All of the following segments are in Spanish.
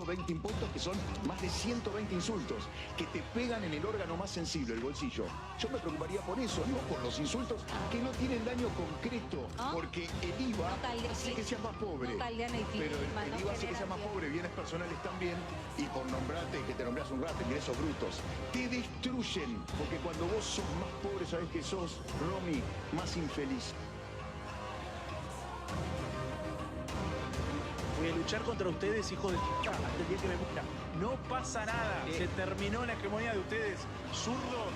120 impuestos, que son más de 120 insultos, que te pegan en el órgano más sensible, el bolsillo. Yo me preocuparía por eso, no por los insultos que no tienen daño concreto, porque el IVA hace que seas más pobre. Pero el IVA hace que seas más pobre, bienes personales también, y por nombrarte, que te nombras un rato, ingresos brutos, te destruyen, porque cuando vos sos más pobre, sabés que sos, Romy, más infeliz. Voy a luchar contra ustedes, hijos de chica, hasta el día que me muera. No pasa nada. Se terminó la hegemonía de ustedes, zurdos.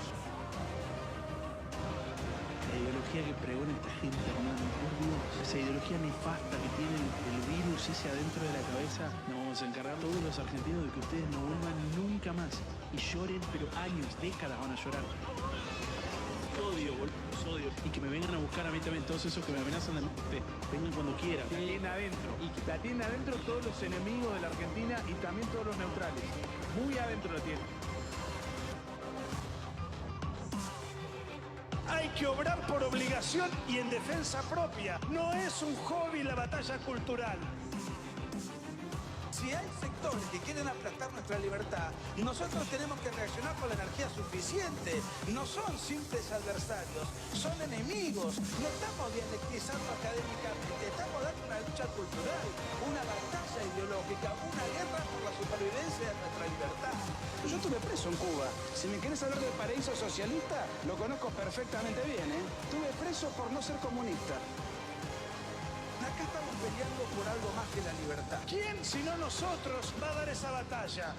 La ideología que pregona esta gente, hermano, por Dios. Esa ideología nefasta que tiene el virus ese adentro de la cabeza. Nos vamos a encargar todos los argentinos de que ustedes no vuelvan nunca más. Y lloren, pero años, décadas van a llorar. Odio, boludo, odio. Y que me vengan a buscar a mí también todos esos que me amenazan de muerte. Vengan cuando quieran. La tienen adentro. Y la tienen adentro todos los enemigos de la Argentina y también todos los neutrales. Muy adentro la tienen. Hay que obrar por obligación y en defensa propia. No es un hobby la batalla cultural. Si hay sectores que quieren aplastar nuestra libertad, nosotros tenemos que reaccionar con la energía suficiente. No son simples adversarios, son enemigos. No estamos dialectizando académicamente, estamos dando una lucha cultural, una batalla ideológica, una guerra por la supervivencia de nuestra libertad. Yo estuve preso en Cuba. Si me quieres hablar del paraíso socialista, lo conozco perfectamente bien, ¿eh? Estuve preso por no ser comunista. Acá estamos peleando por algo más que la libertad. ¿Quién, si no nosotros, va a dar esa batalla?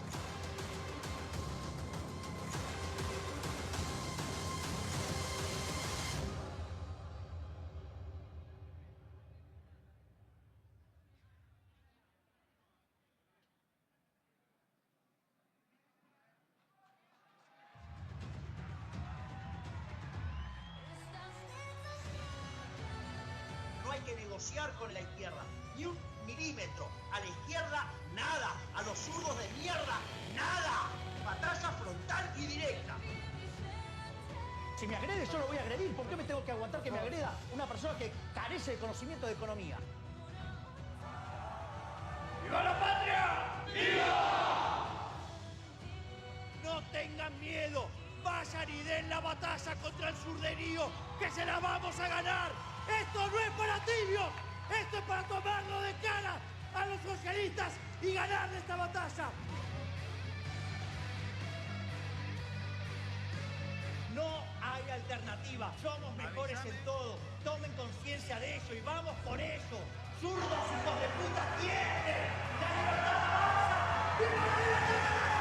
Hay que negociar con la izquierda, ni un milímetro. A la izquierda, nada. A los zurdos de mierda, nada. Batalla frontal y directa. Si me agrede, yo lo voy a agredir. ¿Por qué me tengo que aguantar que me agreda una persona que carece de conocimiento de economía? ¡Viva la patria! ¡Viva! No tengan miedo. Vayan y den la batalla contra el surderío, que se la vamos a ganar. Esto no es para tibios, esto es para tomarlo de cara a los socialistas y ganarle esta batalla. No hay alternativa, somos mejores en todo. Tomen conciencia de eso y vamos por eso. Zurdos, hijos de puta, quieren la libertad avanza. ¡Viva la libertad!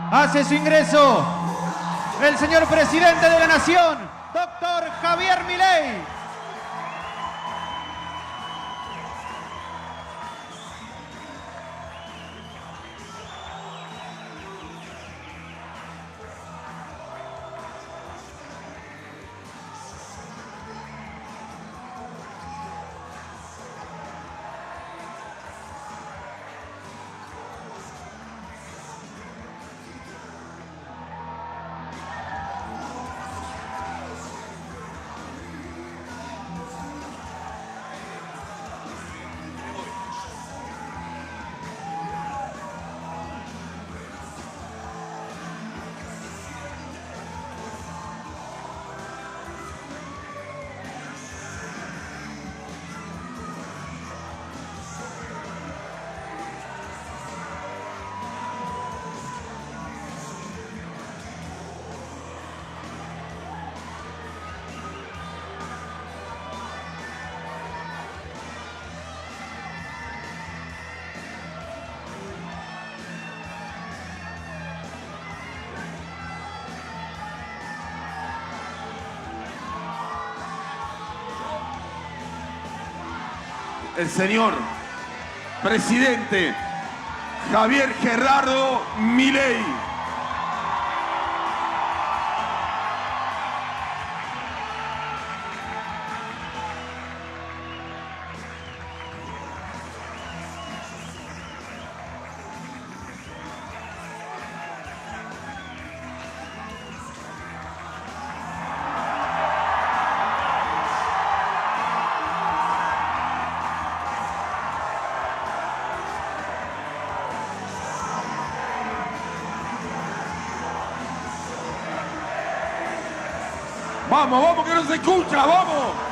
Hace su ingreso el señor presidente de la Nación, doctor Javier Milei. el señor presidente Javier Gerardo Milei. Vamos, vamos, que no se escucha, vamos.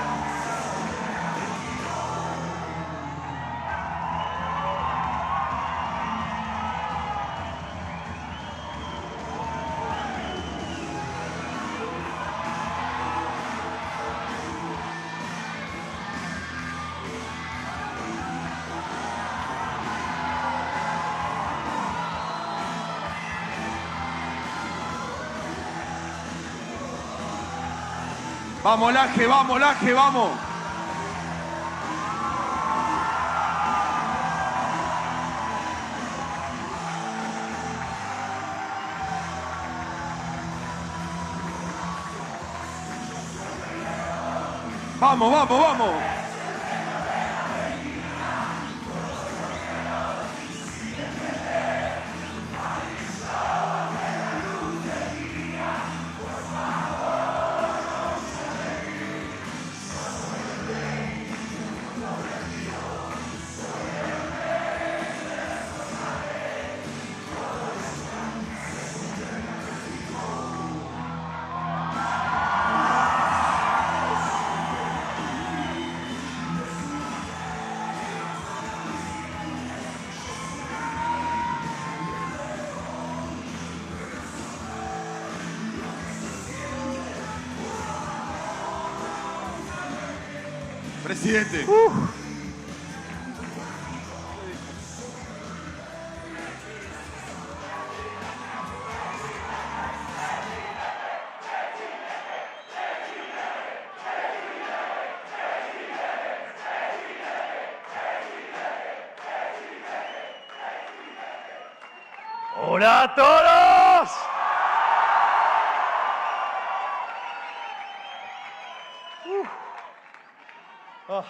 Vamos, Laje, vamos, Laje, vamos. Vamos, vamos, vamos. Presidente. ¡Hola a todos! Oh.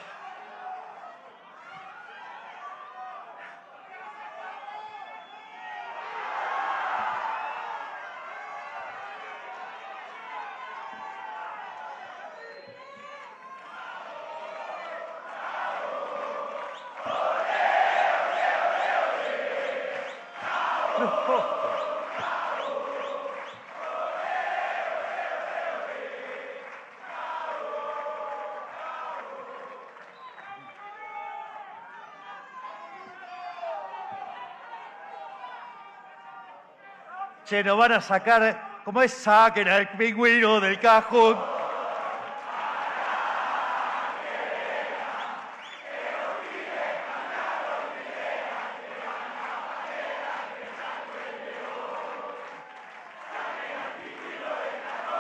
Che, nos van a sacar, ¿cómo es? Saquen al pingüino del cajón.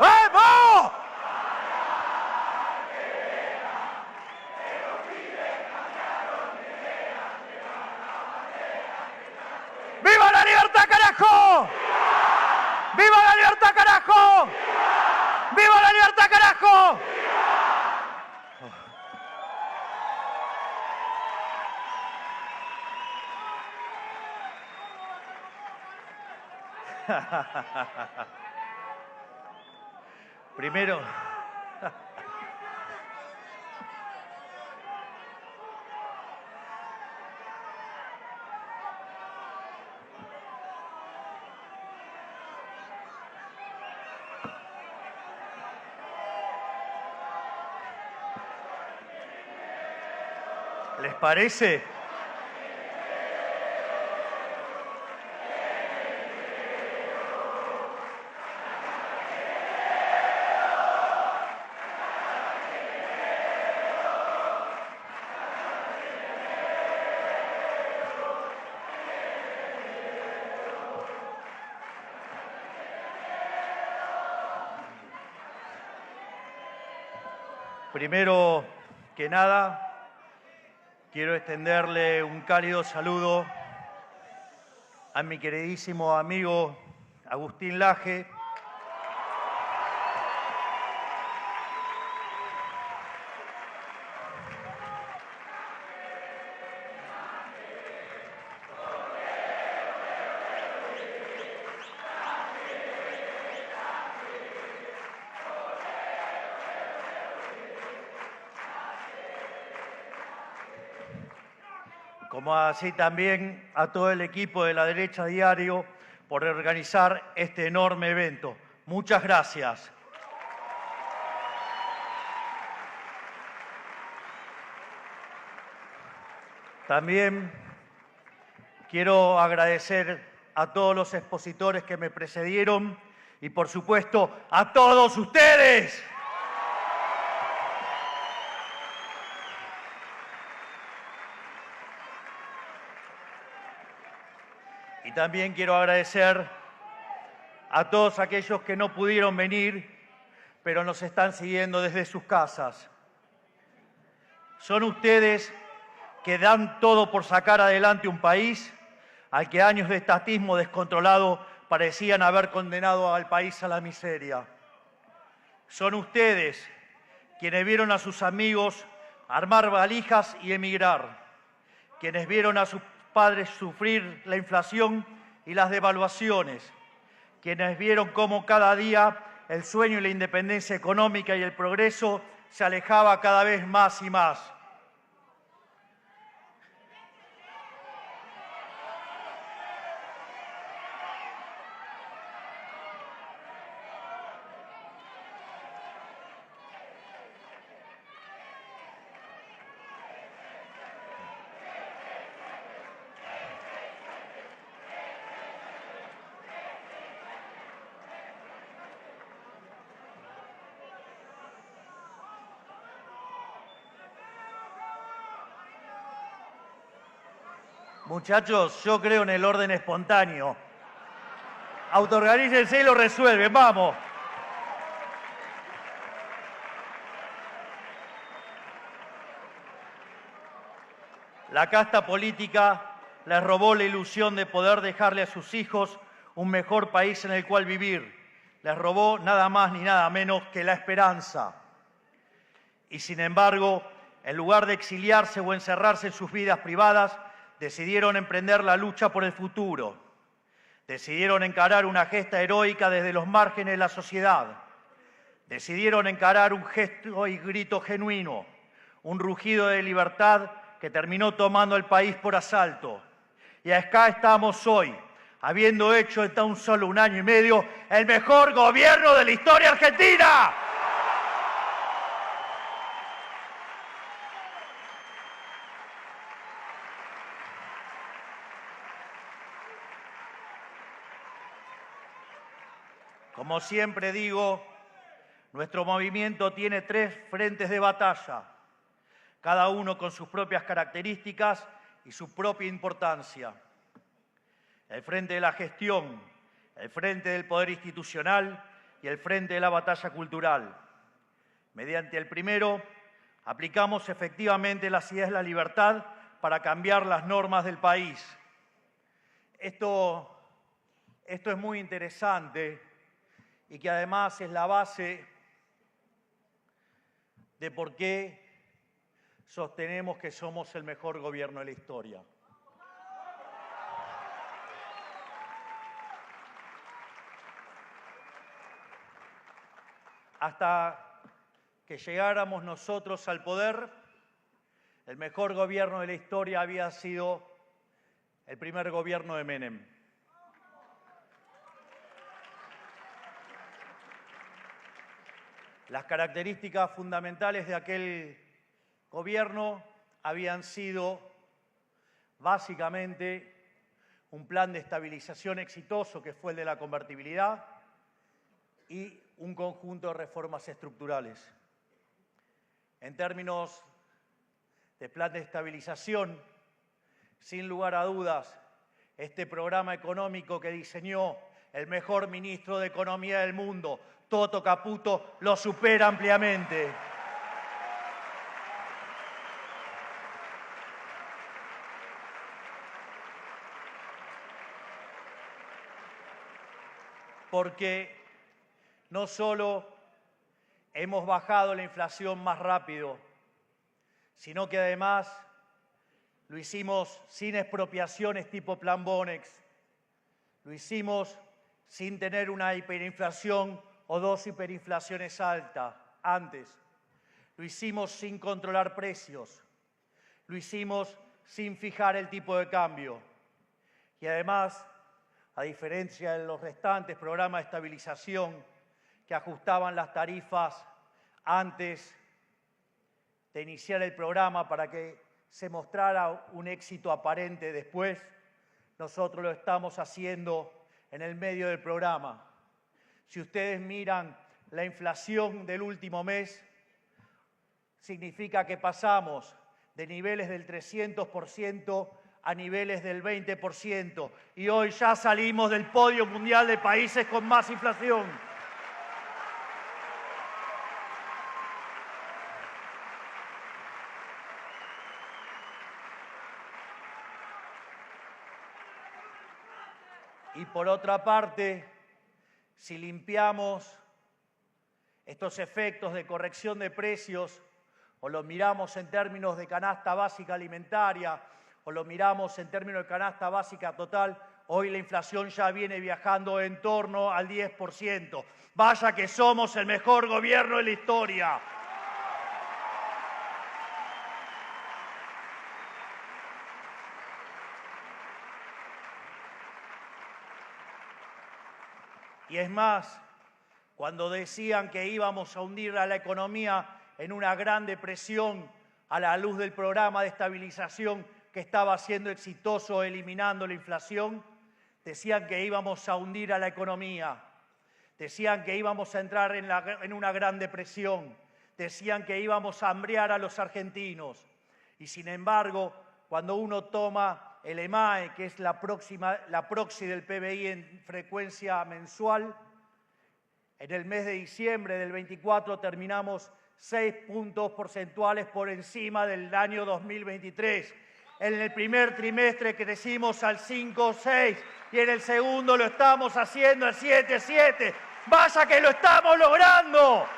¡Vamos! ¡Viva la libertad, carajo! ¡Viva la libertad, carajo! ¡Viva la libertad, carajo! Primero, ¿les parece? Primero que nada, quiero extenderle un cálido saludo a mi queridísimo amigo Agustín Laje, como así también a todo el equipo de La Derecha Diario por organizar este enorme evento. Muchas gracias. También quiero agradecer a todos los expositores que me precedieron y, por supuesto, a todos ustedes. Y también quiero agradecer a todos aquellos que no pudieron venir, pero nos están siguiendo desde sus casas. Son ustedes que dan todo por sacar adelante un país al que años de estatismo descontrolado parecían haber condenado al país a la miseria. Son ustedes quienes vieron a sus amigos armar valijas y emigrar, quienes vieron a sus padres sufrir la inflación y las devaluaciones, quienes vieron cómo cada día el sueño y la independencia económica y el progreso se alejaba cada vez más y más. Muchachos, yo creo en el orden espontáneo. Autoorganícense y lo resuelven, vamos. La casta política les robó la ilusión de poder dejarle a sus hijos un mejor país en el cual vivir. Les robó nada más ni nada menos que la esperanza. Y sin embargo, en lugar de exiliarse o encerrarse en sus vidas privadas, decidieron emprender la lucha por el futuro. Decidieron encarar una gesta heroica desde los márgenes de la sociedad. Decidieron encarar un gesto y grito genuino, un rugido de libertad que terminó tomando el país por asalto. Y acá estamos hoy, habiendo hecho en tan solo un año y medio el mejor gobierno de la historia argentina. Como siempre digo, nuestro movimiento tiene 3 frentes de batalla, cada uno con sus propias características y su propia importancia. El frente de la gestión, el frente del poder institucional y el frente de la batalla cultural. Mediante el primero, aplicamos efectivamente las ideas de la libertad para cambiar las normas del país. Esto es muy interesante y que además es la base de por qué sostenemos que somos el mejor gobierno de la historia. Hasta que llegáramos nosotros al poder, el mejor gobierno de la historia había sido el primer gobierno de Menem. Las características fundamentales de aquel gobierno habían sido básicamente un plan de estabilización exitoso que fue el de la convertibilidad y un conjunto de reformas estructurales. En términos de plan de estabilización, sin lugar a dudas, este programa económico que diseñó el mejor ministro de Economía del mundo, Toto Caputo, lo supera ampliamente. porque no solo hemos bajado la inflación más rápido, sino que además lo hicimos sin expropiaciones tipo Plan Bonex, lo hicimos sin tener una hiperinflación o dos hiperinflaciones altas antes, lo hicimos sin controlar precios, lo hicimos sin fijar el tipo de cambio y además, a diferencia de los restantes programas de estabilización que ajustaban las tarifas antes de iniciar el programa para que se mostrara un éxito aparente después, nosotros lo estamos haciendo en el medio del programa. Si ustedes miran la inflación del último mes, significa que pasamos de niveles del 300% a niveles del 20% y hoy ya salimos del podio mundial de países con más inflación. Y por otra parte, si limpiamos estos efectos de corrección de precios o lo miramos en términos de canasta básica alimentaria o lo miramos en términos de canasta básica total, hoy la inflación ya viene viajando en torno al 10%. Vaya que somos el mejor gobierno de la historia. Y es más, cuando decían que íbamos a hundir a la economía en una gran depresión a la luz del programa de estabilización que estaba siendo exitoso eliminando la inflación, decían que íbamos a hundir a la economía, decían que íbamos a entrar en una gran depresión, decían que íbamos a hambrear a los argentinos. Y sin embargo, cuando uno toma el EMAE, que es la proxy del PBI en frecuencia mensual, en el mes de diciembre del 24 terminamos 6 puntos porcentuales por encima del año 2023. En el primer trimestre crecimos al 5,6 y en el segundo lo estamos haciendo al 7,7. ¡Vaya que lo estamos logrando!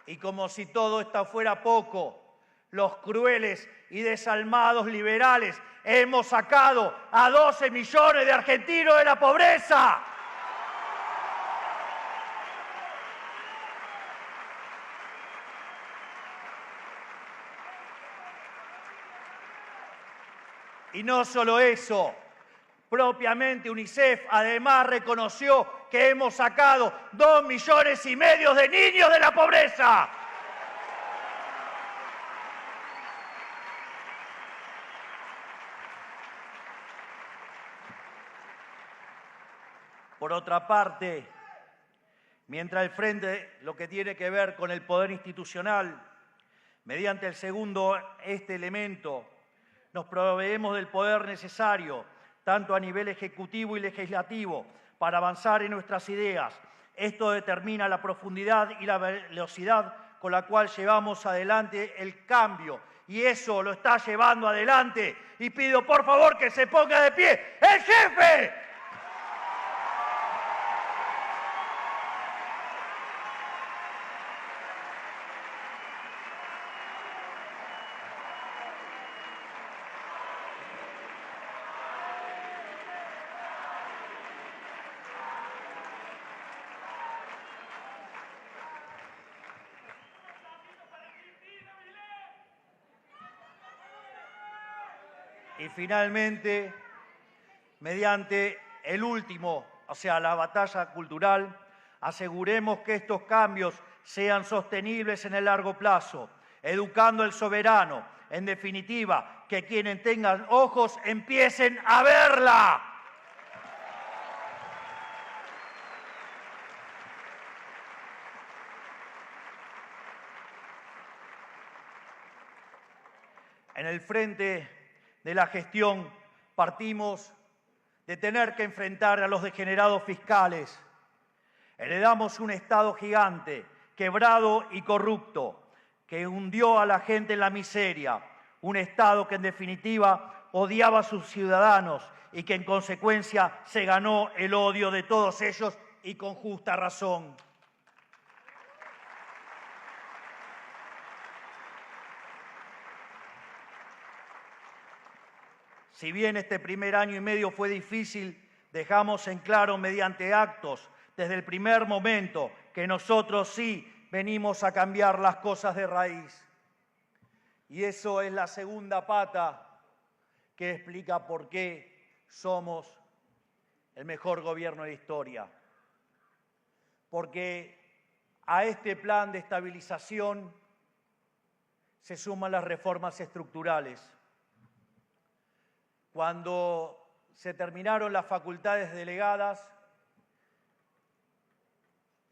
Y como si todo esto fuera poco, los crueles y desalmados liberales hemos sacado a 12 millones de argentinos de la pobreza. Y no solo eso, propiamente UNICEF además reconoció que hemos sacado 2,5 millones de niños de la pobreza. Por otra parte, mientras el Frente, lo que tiene que ver con el poder institucional, mediante el segundo elemento, nos proveemos del poder necesario, tanto a nivel ejecutivo y legislativo, para avanzar en nuestras ideas. Esto determina la profundidad y la velocidad con la cual llevamos adelante el cambio. Y eso lo está llevando adelante. Y pido por favor que se ponga de pie el jefe. Y finalmente, mediante el último, o sea, la batalla cultural, aseguremos que estos cambios sean sostenibles en el largo plazo, educando al soberano, en definitiva, que quienes tengan ojos empiecen a verla. En el frente de la gestión partimos de tener que enfrentar a los degenerados fiscales. Heredamos un Estado gigante quebrado y corrupto, que hundió a la gente en la miseria, un Estado que en definitiva odiaba a sus ciudadanos y que en consecuencia se ganó el odio de todos ellos y con justa razón. Si bien este primer año y medio fue difícil, dejamos en claro mediante actos desde el primer momento que nosotros sí venimos a cambiar las cosas de raíz. Y eso es la segunda pata que explica por qué somos el mejor gobierno de la historia. Porque a este plan de estabilización se suman las reformas estructurales. Cuando se terminaron las facultades delegadas,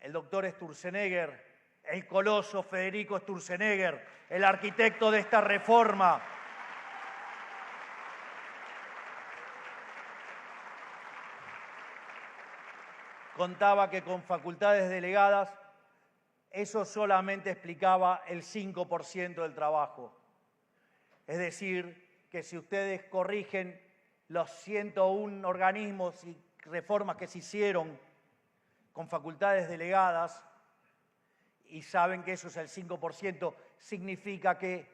el doctor Sturzenegger, el coloso Federico Sturzenegger, el arquitecto de esta reforma, contaba que con facultades delegadas eso solamente explicaba el 5% del trabajo. Es decir, que si ustedes corrigen los 101 organismos y reformas que se hicieron con facultades delegadas y saben que eso es el 5%, significa que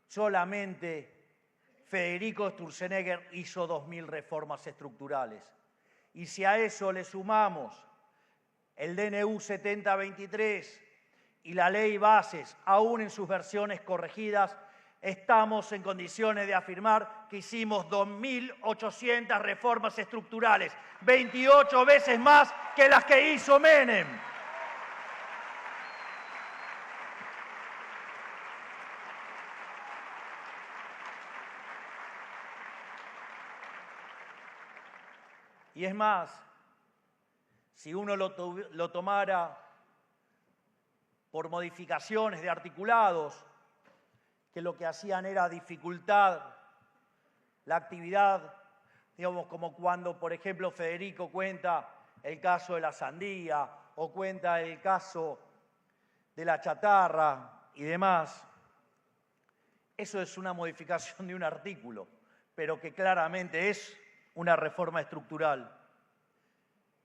solamente Federico Sturzenegger hizo 2.000 reformas estructurales. Y si a eso le sumamos el DNU 7023 y la Ley Bases, aún en sus versiones corregidas, estamos en condiciones de afirmar que hicimos 2.800 reformas estructurales, 28 veces más que las que hizo Menem. Y es más, si uno lo tomara por modificaciones de articulados, que lo que hacían era dificultar la actividad, digamos, como cuando, por ejemplo, Federico cuenta el caso de la sandía o cuenta el caso de la chatarra y demás. Eso es una modificación de un artículo, pero que claramente es una reforma estructural.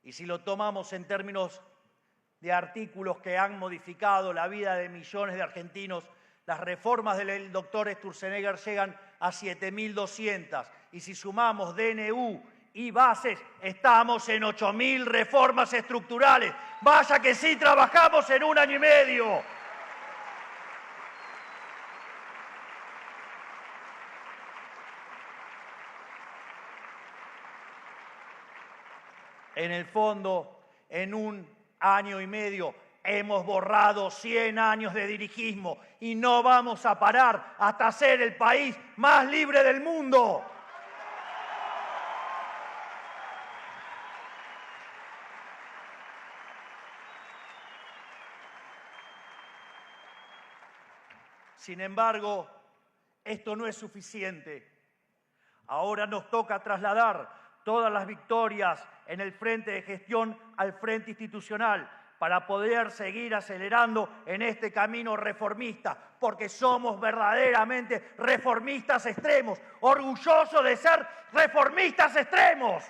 Y si lo tomamos en términos de artículos que han modificado la vida de millones de argentinos, las reformas del doctor Sturzenegger llegan a 7.200. Y si sumamos DNU y bases, estamos en 8.000 reformas estructurales. Vaya que sí trabajamos en un año y medio. En el fondo, en un año y medio, hemos borrado 100 años de dirigismo y no vamos a parar hasta ser el país más libre del mundo. Sin embargo, esto no es suficiente. Ahora nos toca trasladar todas las victorias en el frente de gestión al frente institucional para poder seguir acelerando en este camino reformista, porque somos verdaderamente reformistas extremos, orgullosos de ser reformistas extremos.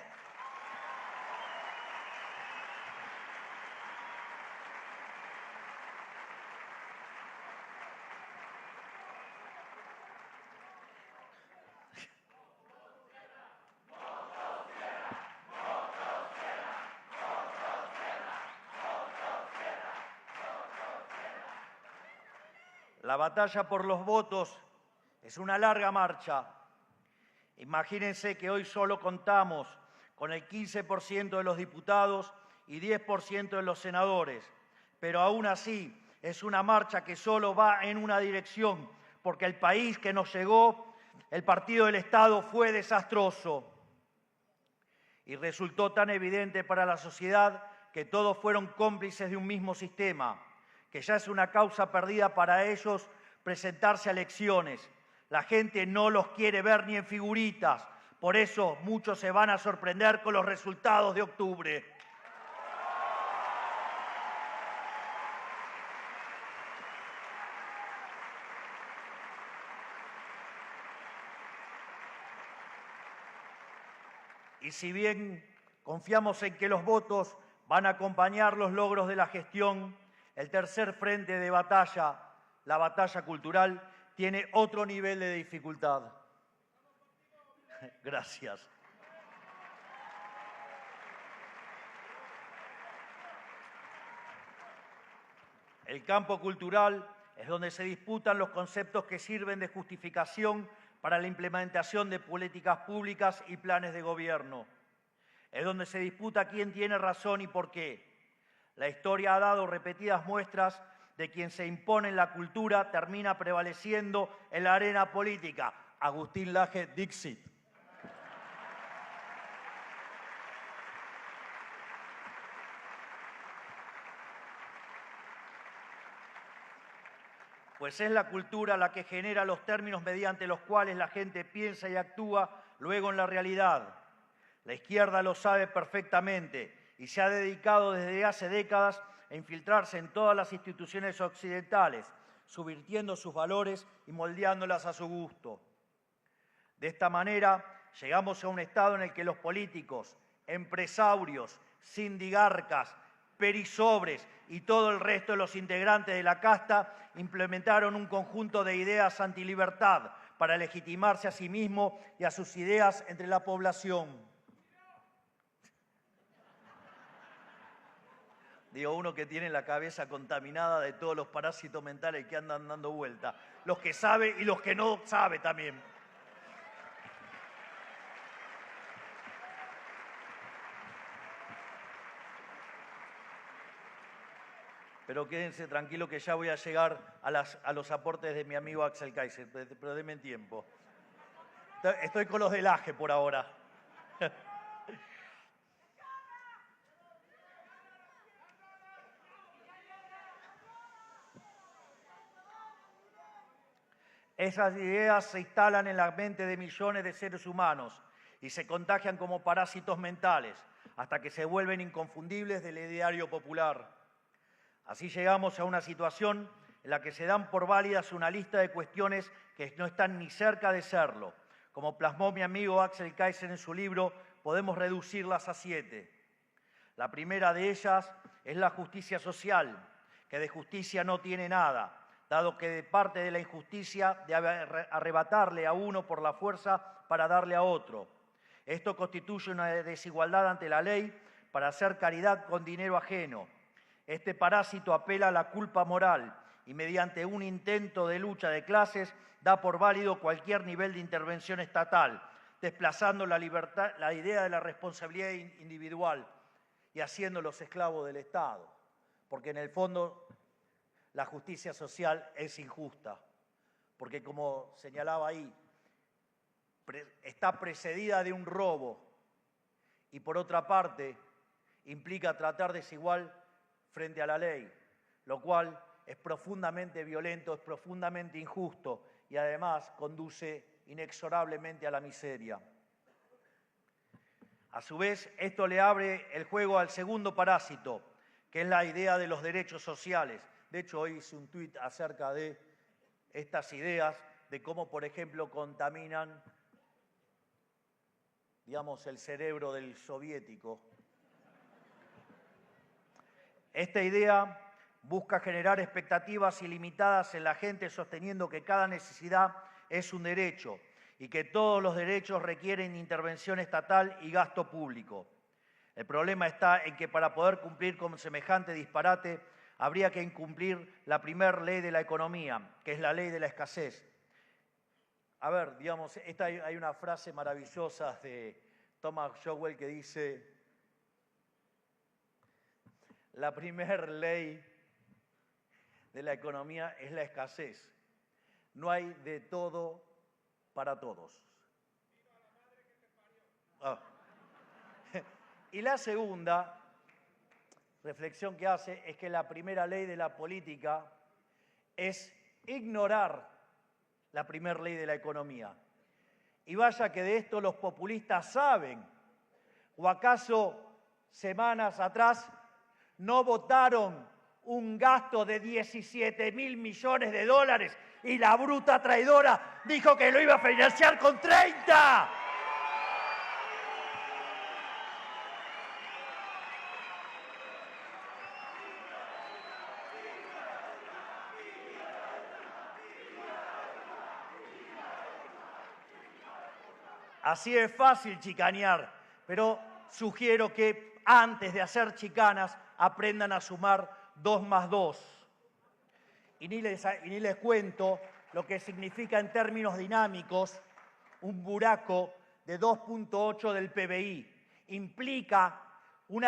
La batalla por los votos es una larga marcha. Imagínense que hoy solo contamos con el 15% de los diputados y 10% de los senadores, pero aún así es una marcha que solo va en una dirección, porque el país que nos llegó, el partido del Estado, fue desastroso. Y resultó tan evidente para la sociedad que todos fueron cómplices de un mismo sistema, que ya es una causa perdida para ellos presentarse a elecciones. La gente no los quiere ver ni en figuritas, por eso muchos se van a sorprender con los resultados de octubre. Y si bien confiamos en que los votos van a acompañar los logros de la gestión, el tercer frente de batalla, la batalla cultural, tiene otro nivel de dificultad. Gracias. El campo cultural es donde se disputan los conceptos que sirven de justificación para la implementación de políticas públicas y planes de gobierno. Es donde se disputa quién tiene razón y por qué. La historia ha dado repetidas muestras de quien se impone en la cultura termina prevaleciendo en la arena política. Agustín Laje, Dixit. Pues es la cultura la que genera los términos mediante los cuales la gente piensa y actúa luego en la realidad. La izquierda lo sabe perfectamente y se ha dedicado desde hace décadas a infiltrarse en todas las instituciones occidentales, subvirtiendo sus valores y moldeándolas a su gusto. De esta manera, llegamos a un estado en el que los políticos, empresarios, sindigarcas, perisobres y todo el resto de los integrantes de la casta implementaron un conjunto de ideas antilibertad para legitimarse a sí mismo y a sus ideas entre la población. Digo, uno que tiene la cabeza contaminada de todos los parásitos mentales que andan dando vuelta. Los que sabe y los que no sabe también. Pero quédense tranquilos que ya voy a llegar a los aportes de mi amigo Axel Kaiser, pero denme tiempo. Estoy con los del AGE por ahora. Esas ideas se instalan en la mente de millones de seres humanos y se contagian como parásitos mentales hasta que se vuelven inconfundibles del ideario popular. Así llegamos a una situación en la que se dan por válidas una lista de cuestiones que no están ni cerca de serlo. Como plasmó mi amigo Axel Kaiser en su libro, podemos reducirlas a 7. La primera de ellas es la justicia social, que de justicia no tiene nada, dado que de parte de la injusticia de arrebatarle a uno por la fuerza para darle a otro. Esto constituye una desigualdad ante la ley para hacer caridad con dinero ajeno. Este parásito apela a la culpa moral y mediante un intento de lucha de clases da por válido cualquier nivel de intervención estatal, desplazando la idea de la responsabilidad individual y haciéndolos esclavos del Estado. Porque en el fondo la justicia social es injusta, porque como señalaba ahí, está precedida de un robo y por otra parte implica tratar desigual frente a la ley, lo cual es profundamente violento, es profundamente injusto y además conduce inexorablemente a la miseria. A su vez, esto le abre el juego al segundo parásito, que es la idea de los derechos sociales. De hecho, hoy hice un tuit acerca de estas ideas, de cómo, por ejemplo, contaminan, digamos, el cerebro del soviético. Esta idea busca generar expectativas ilimitadas en la gente, sosteniendo que cada necesidad es un derecho y que todos los derechos requieren intervención estatal y gasto público. El problema está en que para poder cumplir con semejante disparate habría que incumplir la primera ley de la economía, que es la ley de la escasez. A ver, digamos, hay una frase maravillosa de Thomas Sowell que dice: la primera ley de la economía es la escasez. No hay de todo para todos. Ah. Y la segunda reflexión que hace es que la primera ley de la política es ignorar la primera ley de la economía. Y vaya que de esto los populistas saben. ¿O acaso semanas atrás no votaron un gasto de 17.000 millones de dólares y la bruta traidora dijo que lo iba a financiar con 30? Así es fácil chicanear, pero sugiero que antes de hacer chicanas aprendan a sumar 2 más 2. Y ni les cuento lo que significa en términos dinámicos un buraco de 2.8 del PBI. Implica un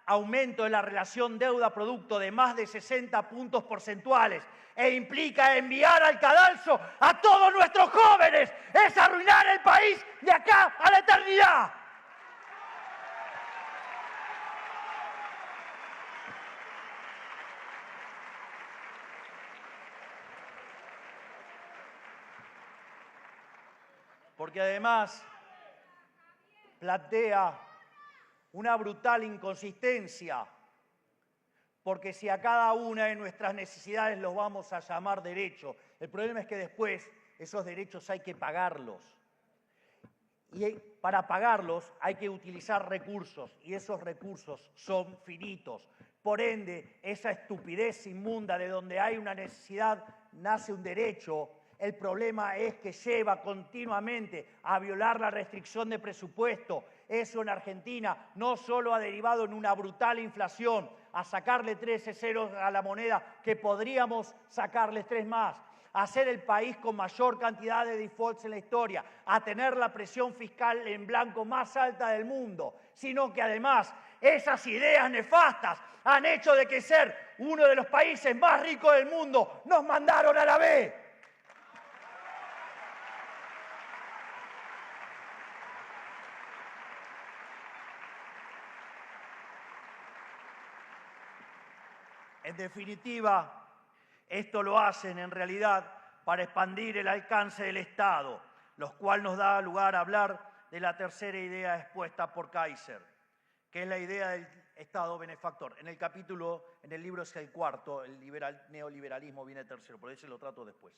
aumento de la relación deuda-producto de más de 60 puntos porcentuales e implica enviar al cadalso a todos nuestros jóvenes. Es arruinar el país de acá a la eternidad. Porque además plantea una brutal inconsistencia, porque si a cada una de nuestras necesidades los vamos a llamar derecho, el problema es que después esos derechos hay que pagarlos. Y para pagarlos hay que utilizar recursos, y esos recursos son finitos. Por ende, esa estupidez inmunda de donde hay una necesidad nace un derecho. El problema es que lleva continuamente a violar la restricción de presupuesto. Eso en Argentina no solo ha derivado en una brutal inflación, a sacarle 13 ceros a la moneda, que podríamos sacarles 3 más, a ser el país con mayor cantidad de defaults en la historia, a tener la presión fiscal en blanco más alta del mundo, sino que además esas ideas nefastas han hecho de que ser uno de los países más ricos del mundo nos mandaron a la B. En definitiva, esto lo hacen en realidad para expandir el alcance del Estado, lo cual nos da lugar a hablar de la tercera idea expuesta por Kaiser, que es la idea del Estado benefactor. En el libro es el cuarto, el neoliberalismo viene tercero, por eso lo trato después.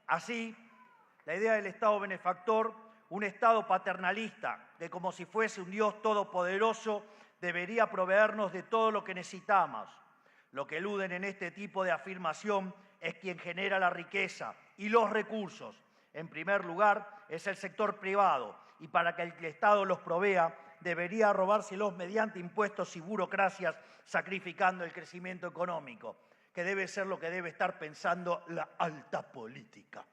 Así, la idea del Estado benefactor, un Estado paternalista, que como si fuese un Dios todopoderoso, debería proveernos de todo lo que necesitamos. Lo que eluden en este tipo de afirmación es quien genera la riqueza y los recursos. En primer lugar, es el sector privado, y para que el Estado los provea, debería robárselos mediante impuestos y burocracias, sacrificando el crecimiento económico, que debe ser lo que debe estar pensando la alta política.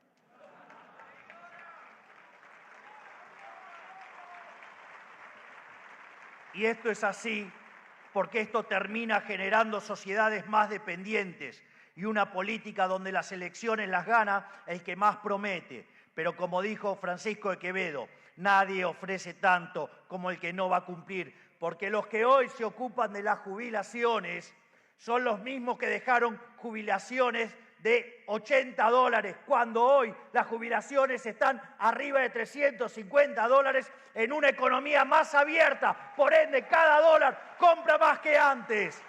Y esto es así porque esto termina generando sociedades más dependientes y una política donde las elecciones las gana el que más promete. Pero como dijo Francisco de Quevedo, nadie ofrece tanto como el que no va a cumplir, porque los que hoy se ocupan de las jubilaciones son los mismos que dejaron jubilaciones de $80, cuando hoy las jubilaciones están arriba de $350 en una economía más abierta. Por ende, cada dólar compra más que antes.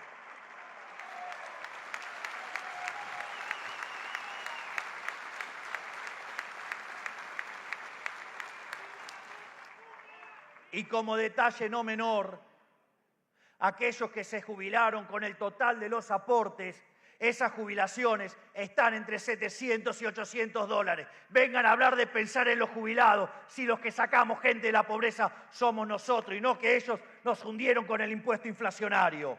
Y como detalle no menor, aquellos que se jubilaron con el total de los aportes, esas jubilaciones están entre $700 y $800. Vengan a hablar de pensar en los jubilados, si los que sacamos gente de la pobreza somos nosotros y no que ellos nos hundieron con el impuesto inflacionario.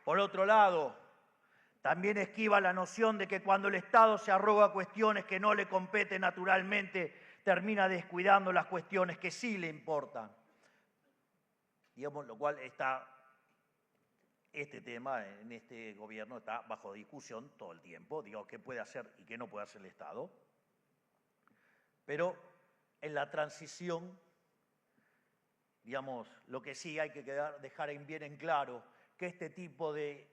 Por otro lado, también esquiva la noción de que cuando el Estado se arroga cuestiones que no le competen naturalmente, termina descuidando las cuestiones que sí le importan. Digamos, lo cual este tema en este gobierno está bajo discusión todo el tiempo. Digo, qué puede hacer y qué no puede hacer el Estado. Pero en la transición, digamos, lo que sí hay que dejar bien en claro, que este tipo de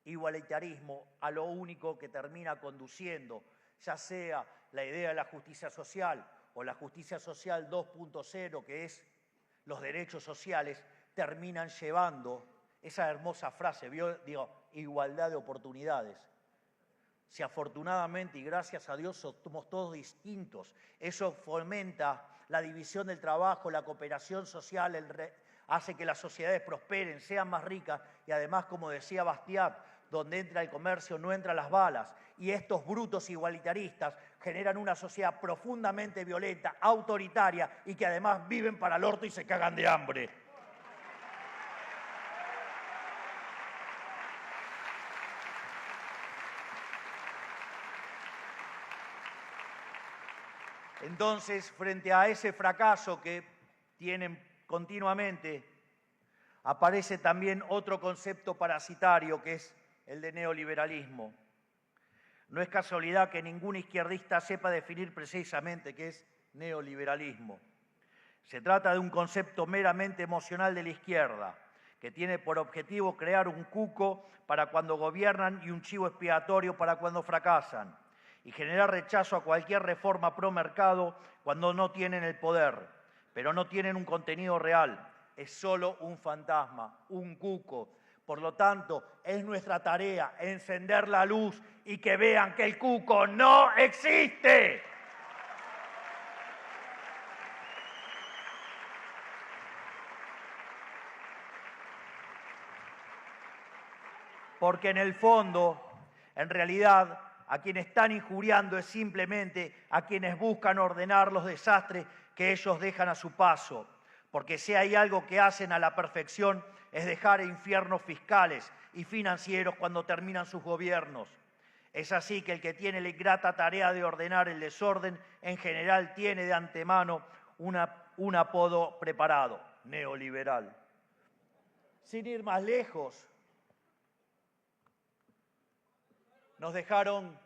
igualitarismo a lo único que termina conduciendo, ya sea la idea de la justicia social o la justicia social 2.0, que es los derechos sociales, terminan llevando esa hermosa frase, digo, igualdad de oportunidades. Si afortunadamente y gracias a Dios somos todos distintos, eso fomenta la división del trabajo, la cooperación social, hace que las sociedades prosperen, sean más ricas y además, como decía Bastiat, donde entra el comercio no entran las balas. Y estos brutos igualitaristas generan una sociedad profundamente violenta, autoritaria y que además viven para el orto y se cagan de hambre. Entonces, frente a ese fracaso que tienen continuamente, aparece también otro concepto parasitario que es el de neoliberalismo. No es casualidad que ningún izquierdista sepa definir precisamente qué es neoliberalismo. Se trata de un concepto meramente emocional de la izquierda, que tiene por objetivo crear un cuco para cuando gobiernan y un chivo expiatorio para cuando fracasan, y generar rechazo a cualquier reforma pro mercado cuando no tienen el poder, pero no tienen un contenido real. Es solo un fantasma, un cuco. Por lo tanto, es nuestra tarea encender la luz y que vean que el cuco no existe. Porque en el fondo, en realidad, a quienes están injuriando es simplemente a quienes buscan ordenar los desastres que ellos dejan a su paso. Porque si hay algo que hacen a la perfección es dejar infiernos fiscales y financieros cuando terminan sus gobiernos. Es así que el que tiene la ingrata tarea de ordenar el desorden, en general tiene de antemano un apodo preparado, neoliberal. Sin ir más lejos, nos dejaron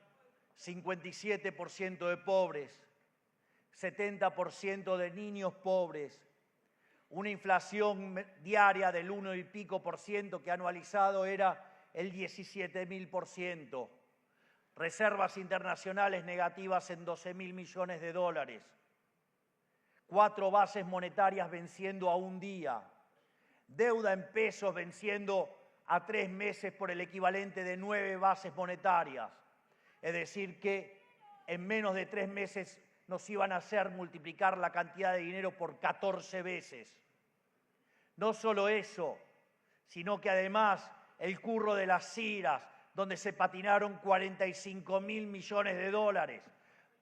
57% de pobres, 70% de niños pobres, una inflación diaria del 1 y pico por ciento que anualizado era el 17.000%, reservas internacionales negativas en 12.000 millones de dólares, 4 bases monetarias venciendo a un día, deuda en pesos venciendo a 3 meses por el equivalente de 9 bases monetarias. Es decir, que en menos de 3 meses nos iban a hacer multiplicar la cantidad de dinero por 14 veces. No solo eso, sino que además el curro de las CIRAS, donde se patinaron 45.000 millones de dólares,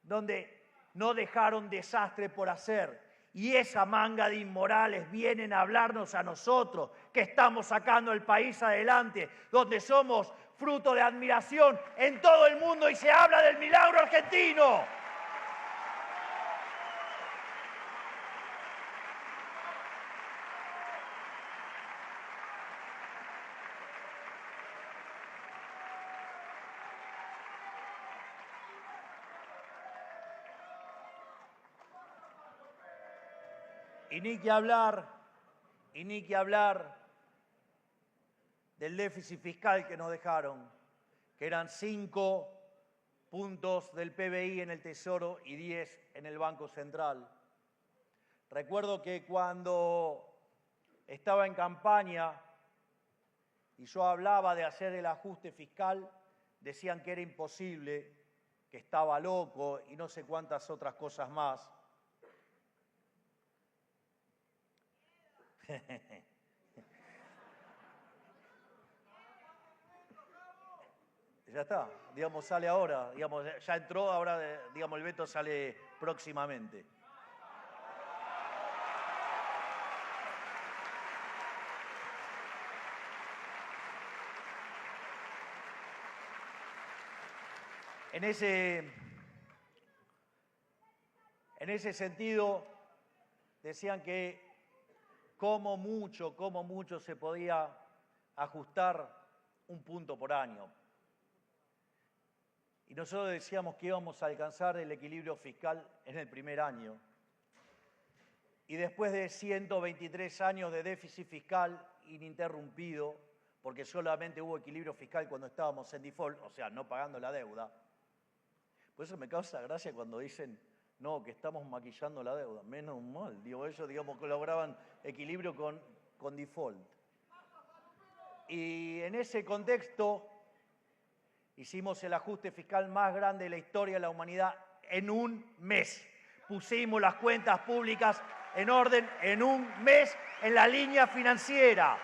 donde no dejaron desastre por hacer. Y esa manga de inmorales vienen a hablarnos a nosotros, que estamos sacando el país adelante, donde somos fruto de admiración en todo el mundo y se habla del milagro argentino. Y ni que hablar del déficit fiscal que nos dejaron, que eran 5 puntos del PBI en el Tesoro y 10 en el Banco Central. Recuerdo que cuando estaba en campaña y yo hablaba de hacer el ajuste fiscal, decían que era imposible, que estaba loco y no sé cuántas otras cosas más. Ya está, digamos, sale ahora, digamos, ya entró, ahora, digamos, el veto sale próximamente. En ese sentido, decían que como mucho se podía ajustar 1 punto por año. Y nosotros decíamos que íbamos a alcanzar el equilibrio fiscal en el primer año. Y después de 123 años de déficit fiscal ininterrumpido, porque solamente hubo equilibrio fiscal cuando estábamos en default, o sea, no pagando la deuda. Por eso me causa gracia cuando dicen, no, que estamos maquillando la deuda. Menos mal, digo, ellos, digamos, que lograban equilibrio con default. Y en ese contexto hicimos el ajuste fiscal más grande de la historia de la humanidad en 1 mes. pusimos las cuentas públicas en orden en un mes en la línea financiera.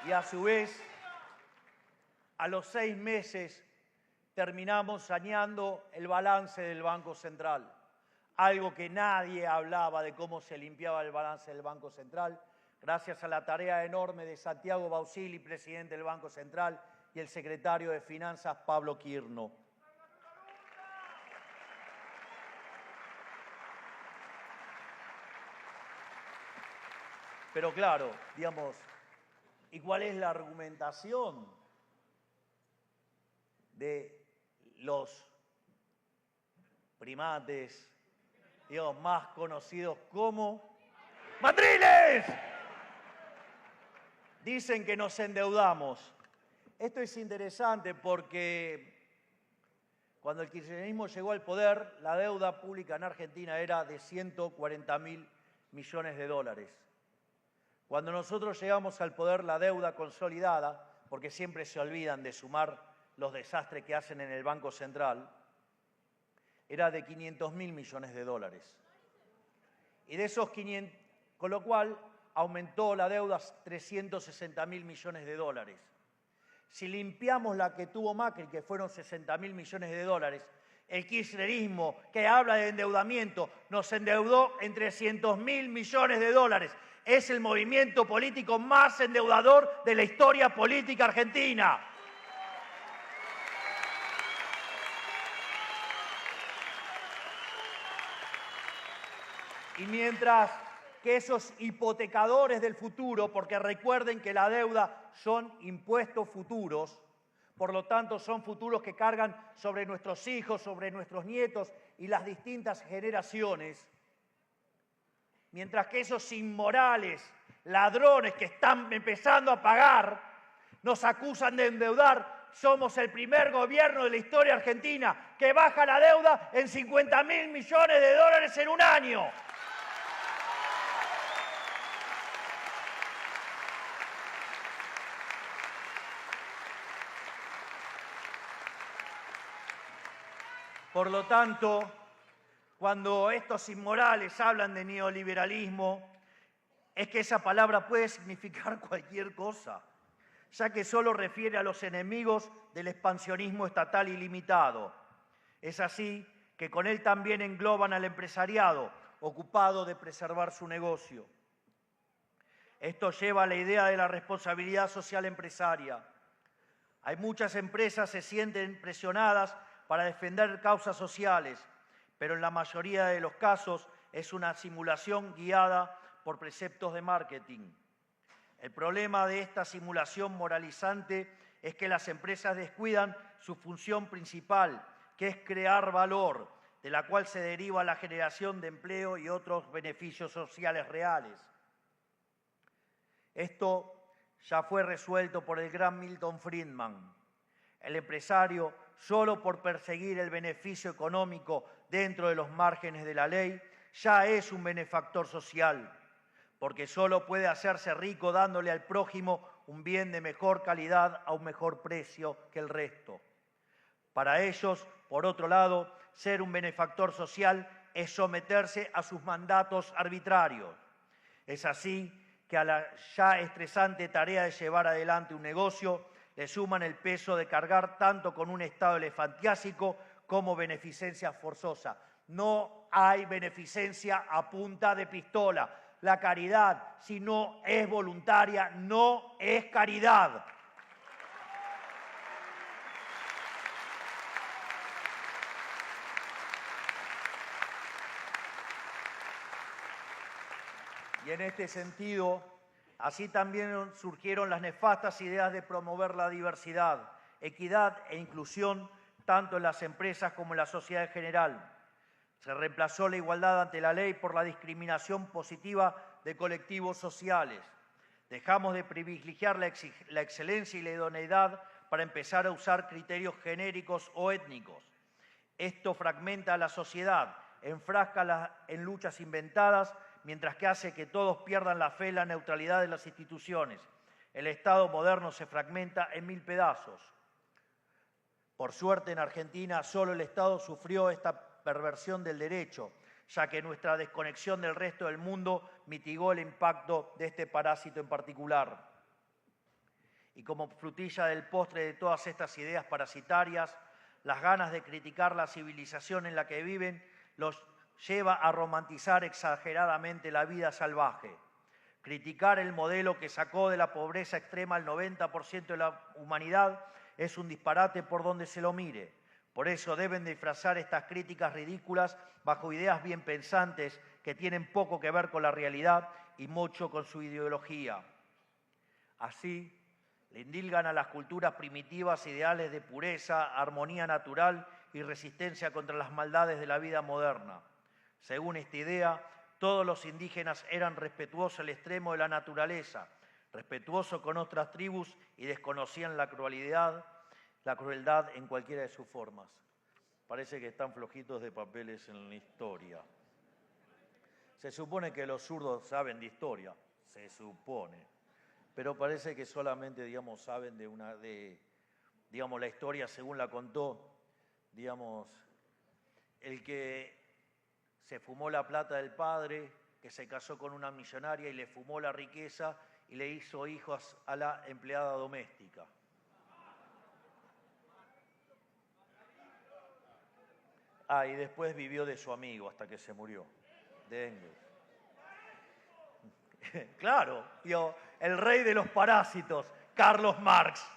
Y a su vez, a los 6 meses terminamos saneando el balance del Banco Central. Algo que nadie hablaba de cómo se limpiaba el balance del Banco Central, gracias a la tarea enorme de Santiago Bausili, presidente del Banco Central, y el secretario de Finanzas, Pablo Quirno. Pero claro, digamos, ¿y cuál es la argumentación de los primates, digamos, más conocidos como ¡Matriles! Dicen que nos endeudamos. Esto es interesante porque cuando el kirchnerismo llegó al poder, la deuda pública en Argentina era de 140.000 millones de dólares. Cuando nosotros llegamos al poder, la deuda consolidada, porque siempre se olvidan de sumar los desastres que hacen en el Banco Central, era de 500.000 millones de dólares. Y de esos 500, con lo cual aumentó la deuda a 360.000 millones de dólares. Si limpiamos la que tuvo Macri, que fueron 60.000 millones de dólares, el kirchnerismo, que habla de endeudamiento, nos endeudó en 300.000 millones de dólares. Es el movimiento político más endeudador de la historia política argentina. Y mientras que esos hipotecadores del futuro, porque recuerden que la deuda son impuestos futuros, por lo tanto son futuros que cargan sobre nuestros hijos, sobre nuestros nietos y las distintas generaciones, mientras que esos inmorales ladrones que están empezando a pagar nos acusan de endeudar, somos el primer gobierno de la historia argentina que baja la deuda en 50.000 millones de dólares en un año. Por lo tanto, cuando estos inmorales hablan de neoliberalismo, es que esa palabra puede significar cualquier cosa, ya que solo refiere a los enemigos del expansionismo estatal ilimitado. Es así que con él también engloban al empresariado, ocupado de preservar su negocio. Esto lleva a la idea de la responsabilidad social empresaria. Hay muchas empresas que se sienten presionadas para defender causas sociales, pero en la mayoría de los casos es una simulación guiada por preceptos de marketing. El problema de esta simulación moralizante es que las empresas descuidan su función principal, que es crear valor, de la cual se deriva la generación de empleo y otros beneficios sociales reales. Esto ya fue resuelto por el gran Milton Friedman. El empresario, solo por perseguir el beneficio económico dentro de los márgenes de la ley, ya es un benefactor social, porque solo puede hacerse rico dándole al prójimo un bien de mejor calidad a un mejor precio que el resto. Para ellos, por otro lado, ser un benefactor social es someterse a sus mandatos arbitrarios. Es así que a la ya estresante tarea de llevar adelante un negocio le suman el peso de cargar tanto con un Estado elefantiásico como beneficencia forzosa. No hay beneficencia a punta de pistola. La caridad, si no es voluntaria, no es caridad. Y en este sentido, así también surgieron las nefastas ideas de promover la diversidad, equidad e inclusión tanto en las empresas como en la sociedad en general. Se reemplazó la igualdad ante la ley por la discriminación positiva de colectivos sociales. Dejamos de privilegiar la excelencia y la idoneidad para empezar a usar criterios genéricos o étnicos. Esto fragmenta a la sociedad, enfrasca en luchas inventadas, mientras que hace que todos pierdan la fe en la neutralidad de las instituciones. El Estado moderno se fragmenta en 1000 pedazos. Por suerte, en Argentina, solo el Estado sufrió esta perversión del derecho, ya que nuestra desconexión del resto del mundo mitigó el impacto de este parásito en particular. Y como frutilla del postre de todas estas ideas parasitarias, las ganas de criticar la civilización en la que viven los lleva a romantizar exageradamente la vida salvaje. Criticar el modelo que sacó de la pobreza extrema al 90% de la humanidad es un disparate por donde se lo mire. Por eso deben disfrazar estas críticas ridículas bajo ideas bien pensantes que tienen poco que ver con la realidad y mucho con su ideología. Así, le indilgan a las culturas primitivas ideales de pureza, armonía natural y resistencia contra las maldades de la vida moderna. Según esta idea, todos los indígenas eran respetuosos al extremo de la naturaleza, respetuosos con otras tribus y desconocían la crueldad en cualquiera de sus formas. Parece que están flojitos de papeles en la historia. Se supone que los zurdos saben de historia, se supone. Pero parece que solamente, saben la historia según la contó, el que se fumó la plata del padre, que se casó con una millonaria y le fumó la riqueza y le hizo hijos a la empleada doméstica. Y después vivió de su amigo hasta que se murió, de Engels. Claro, el rey de los parásitos, Carlos Marx.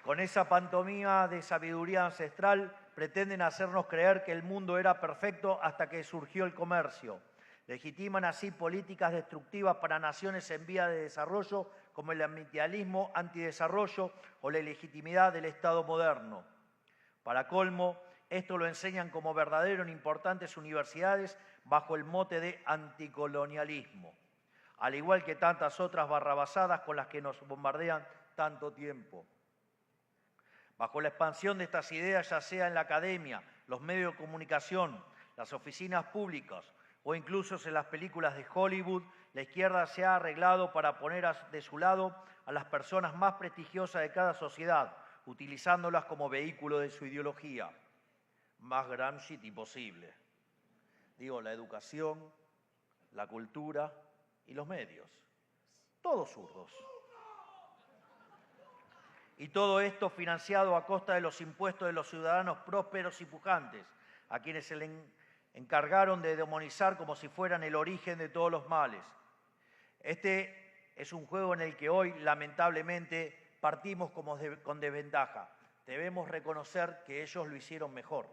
Con esa pantomima de sabiduría ancestral pretenden hacernos creer que el mundo era perfecto hasta que surgió el comercio. Legitiman así políticas destructivas para naciones en vía de desarrollo como el ambientalismo antidesarrollo o la ilegitimidad del Estado moderno. Para colmo, esto lo enseñan como verdadero en importantes universidades bajo el mote de anticolonialismo, al igual que tantas otras barrabasadas con las que nos bombardean tanto tiempo. Bajo la expansión de estas ideas, ya sea en la academia, los medios de comunicación, las oficinas públicas o incluso en las películas de Hollywood, la izquierda se ha arreglado para poner de su lado a las personas más prestigiosas de cada sociedad, utilizándolas como vehículo de su ideología. Más Gramsci posible. La educación, la cultura y los medios. Todos zurdos. Y todo esto financiado a costa de los impuestos de los ciudadanos prósperos y pujantes, a quienes se le encargaron de demonizar como si fueran el origen de todos los males. Este es un juego en el que hoy, lamentablemente, partimos con desventaja. Debemos reconocer que ellos lo hicieron mejor.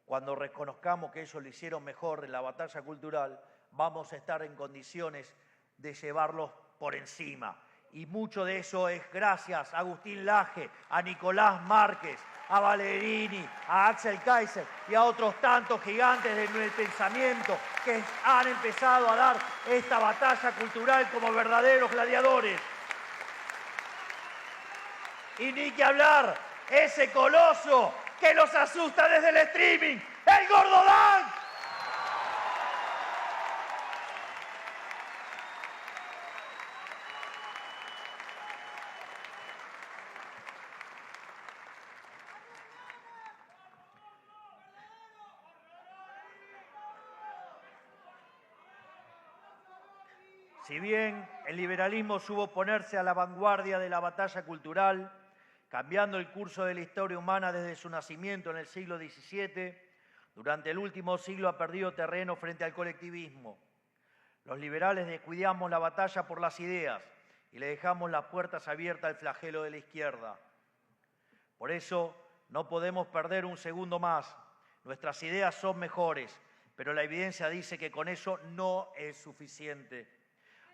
Cuando reconozcamos que ellos lo hicieron mejor en la batalla cultural, vamos a estar en condiciones de llevarlos por encima. Y mucho de eso es gracias a Agustín Laje, a Nicolás Márquez, a Valerini, a Axel Kaiser y a otros tantos gigantes del pensamiento que han empezado a dar esta batalla cultural como verdaderos gladiadores. Y ni que hablar, ese coloso que los asusta desde el streaming, el Gordo Dan. Si bien el liberalismo supo ponerse a la vanguardia de la batalla cultural, cambiando el curso de la historia humana desde su nacimiento en el siglo XVII, durante el último siglo ha perdido terreno frente al colectivismo. Los liberales descuidamos la batalla por las ideas y le dejamos las puertas abiertas al flagelo de la izquierda. Por eso no podemos perder un segundo más. Nuestras ideas son mejores, pero la evidencia dice que con eso no es suficiente.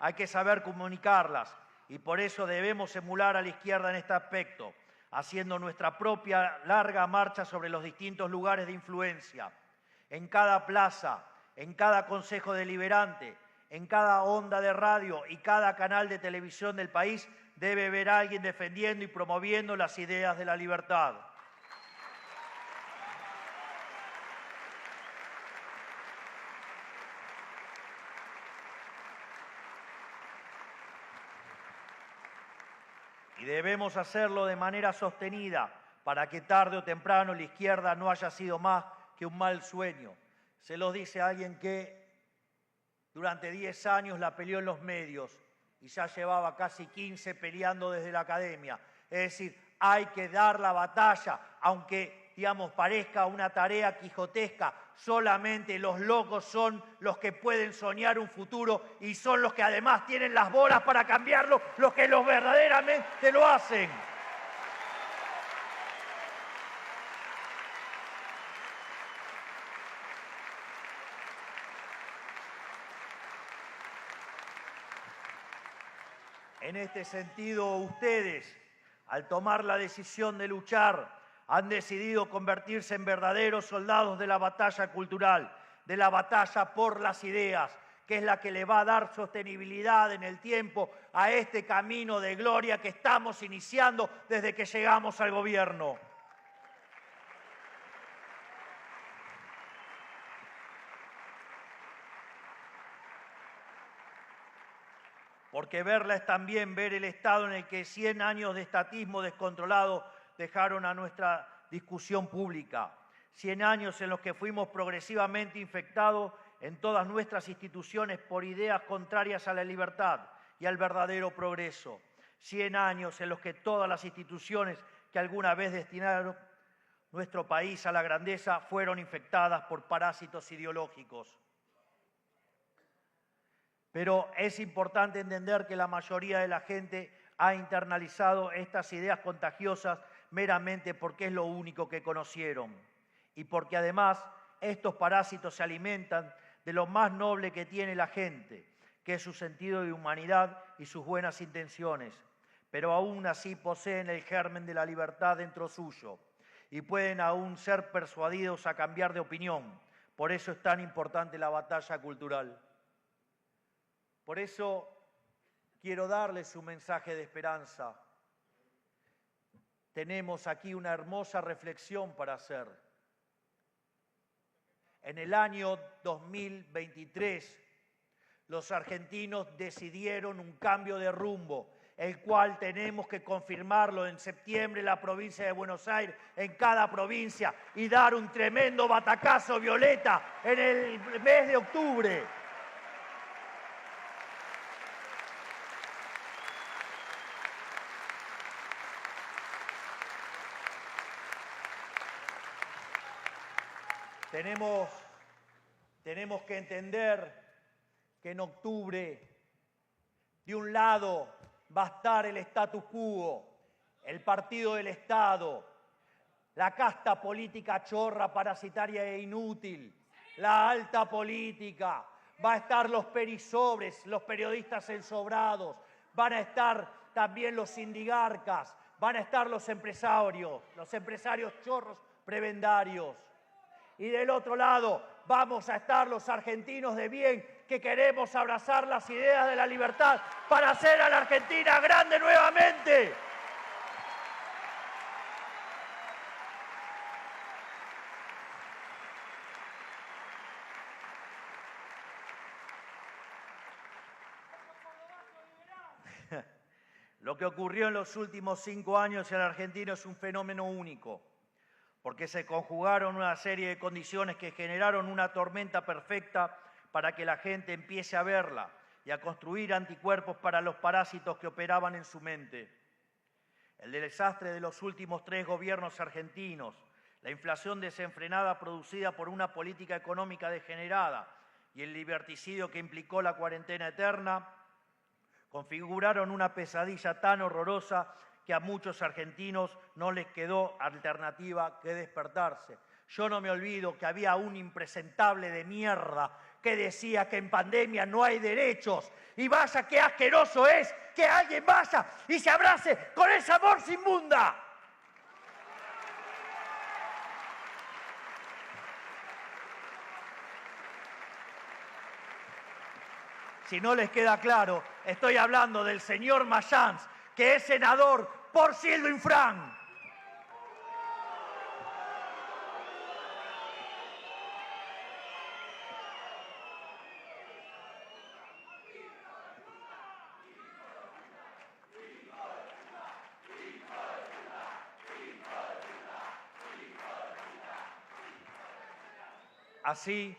Hay que saber comunicarlas y por eso debemos emular a la izquierda en este aspecto, haciendo nuestra propia larga marcha sobre los distintos lugares de influencia. En cada plaza, en cada consejo deliberante, en cada onda de radio y cada canal de televisión del país, debe haber alguien defendiendo y promoviendo las ideas de la libertad. Y debemos hacerlo de manera sostenida para que tarde o temprano la izquierda no haya sido más que un mal sueño. Se los dice alguien que durante 10 años la peleó en los medios y ya llevaba casi 15 peleando desde la academia. Es decir, hay que dar la batalla, aunque, digamos, parezca una tarea quijotesca. Solamente los locos son los que pueden soñar un futuro y son los que además tienen las bolas para cambiarlo, los que verdaderamente lo hacen. En este sentido, ustedes, al tomar la decisión de luchar, han decidido convertirse en verdaderos soldados de la batalla cultural, de la batalla por las ideas, que es la que le va a dar sostenibilidad en el tiempo a este camino de gloria que estamos iniciando desde que llegamos al gobierno. Porque verla es también ver el estado en el que 100 años de estatismo descontrolado dejaron a nuestra discusión pública. 100 años en los que fuimos progresivamente infectados en todas nuestras instituciones por ideas contrarias a la libertad y al verdadero progreso. 100 años en los que todas las instituciones que alguna vez destinaron nuestro país a la grandeza fueron infectadas por parásitos ideológicos. Pero es importante entender que la mayoría de la gente ha internalizado estas ideas contagiosas meramente porque es lo único que conocieron y porque además estos parásitos se alimentan de lo más noble que tiene la gente, que es su sentido de humanidad y sus buenas intenciones, pero aún así poseen el germen de la libertad dentro suyo y pueden aún ser persuadidos a cambiar de opinión. Por eso es tan importante la batalla cultural. Por eso quiero darles un mensaje de esperanza. Tenemos aquí una hermosa reflexión para hacer. En el año 2023, los argentinos decidieron un cambio de rumbo, el cual tenemos que confirmarlo en septiembre en la provincia de Buenos Aires, en cada provincia, y dar un tremendo batacazo violeta en el mes de octubre. Tenemos que entender que en octubre, de un lado, va a estar el status quo, el partido del Estado, la casta política chorra, parasitaria e inútil, la alta política, va a estar los perisobres, los periodistas ensobrados, van a estar también los sindigarcas, van a estar los empresarios chorros prebendarios. Y del otro lado vamos a estar los argentinos de bien que queremos abrazar las ideas de la libertad para hacer a la Argentina grande nuevamente. Lo que ocurrió en los últimos 5 años en la Argentina es un fenómeno único, porque se conjugaron una serie de condiciones que generaron una tormenta perfecta para que la gente empiece a verla y a construir anticuerpos para los parásitos que operaban en su mente. El desastre de los últimos 3 gobiernos argentinos, la inflación desenfrenada producida por una política económica degenerada y el liberticidio que implicó la cuarentena eterna, configuraron una pesadilla tan horrorosa que a muchos argentinos no les quedó alternativa que despertarse. Yo no me olvido que había un impresentable de mierda que decía que en pandemia no hay derechos. Y vaya qué asqueroso es que alguien vaya y se abrace con esa bolsa inmunda. Si no les queda claro, estoy hablando del señor Mayans, que es senador por Silvio Infran. Así,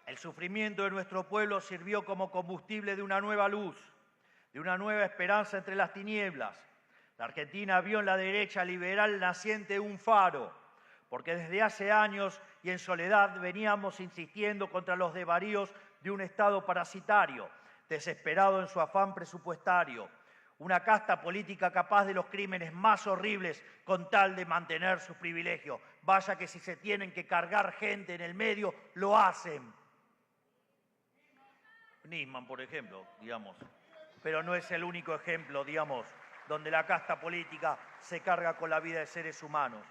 el sufrimiento de nuestro pueblo sirvió como combustible de una nueva luz, de una nueva esperanza entre las tinieblas. La Argentina vio en la derecha liberal naciente un faro, porque desde hace años y en soledad veníamos insistiendo contra los desvaríos de un Estado parasitario, desesperado en su afán presupuestario, una casta política capaz de los crímenes más horribles con tal de mantener sus privilegios. Vaya que si se tienen que cargar gente en el medio, lo hacen. Nisman, por ejemplo, digamos. Pero no es el único ejemplo, digamos, donde la casta política se carga con la vida de seres humanos.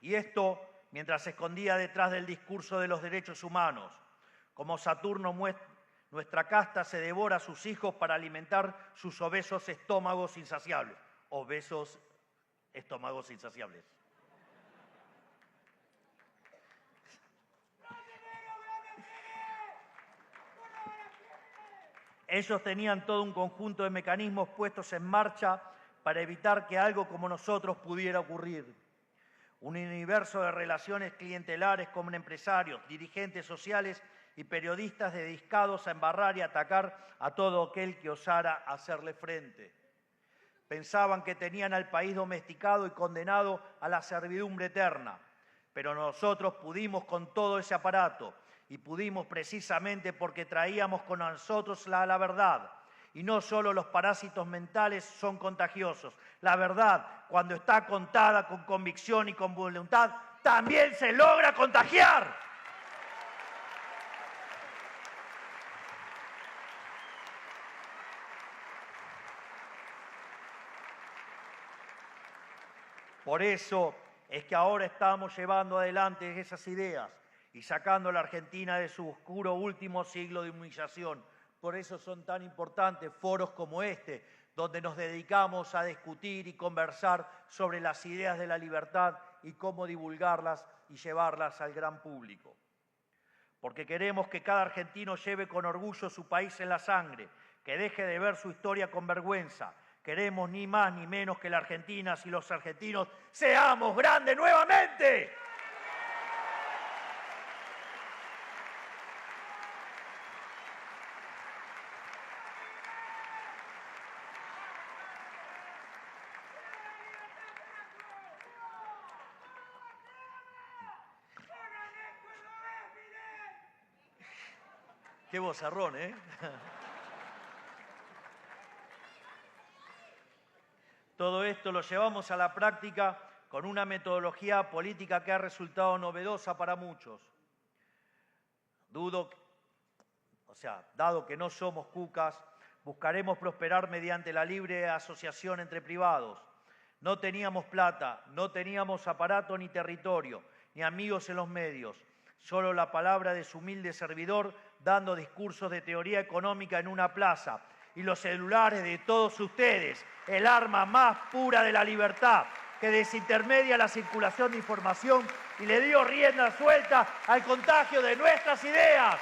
Y esto mientras se escondía detrás del discurso de los derechos humanos. Como Saturno muestra, nuestra casta se devora a sus hijos para alimentar sus obesos estómagos insaciables. Obesos estómagos insaciables. Ellos tenían todo un conjunto de mecanismos puestos en marcha para evitar que algo como nosotros pudiera ocurrir. Un universo de relaciones clientelares con empresarios, dirigentes sociales y periodistas dedicados a embarrar y atacar a todo aquel que osara hacerle frente. Pensaban que tenían al país domesticado y condenado a la servidumbre eterna, pero nosotros pudimos con todo ese aparato y pudimos precisamente porque traíamos con nosotros la verdad. Y no solo los parásitos mentales son contagiosos. La verdad, cuando está contada con convicción y con voluntad, también se logra contagiar. Por eso es que ahora estamos llevando adelante esas ideas y sacando a la Argentina de su oscuro último siglo de humillación. Por eso son tan importantes foros como este, donde nos dedicamos a discutir y conversar sobre las ideas de la libertad y cómo divulgarlas y llevarlas al gran público. Porque queremos que cada argentino lleve con orgullo su país en la sangre, que deje de ver su historia con vergüenza. Queremos ni más ni menos que las argentinas y los argentinos seamos grandes nuevamente. Qué vozarrón, ¿eh? Todo esto lo llevamos a la práctica con una metodología política que ha resultado novedosa para muchos. Dado que no somos cucas, buscaremos prosperar mediante la libre asociación entre privados. No teníamos plata, no teníamos aparato ni territorio, ni amigos en los medios. Solo la palabra de su humilde servidor dando discursos de teoría económica en una plaza. Y los celulares de todos ustedes, el arma más pura de la libertad, que desintermedia la circulación de información y le dio rienda suelta al contagio de nuestras ideas.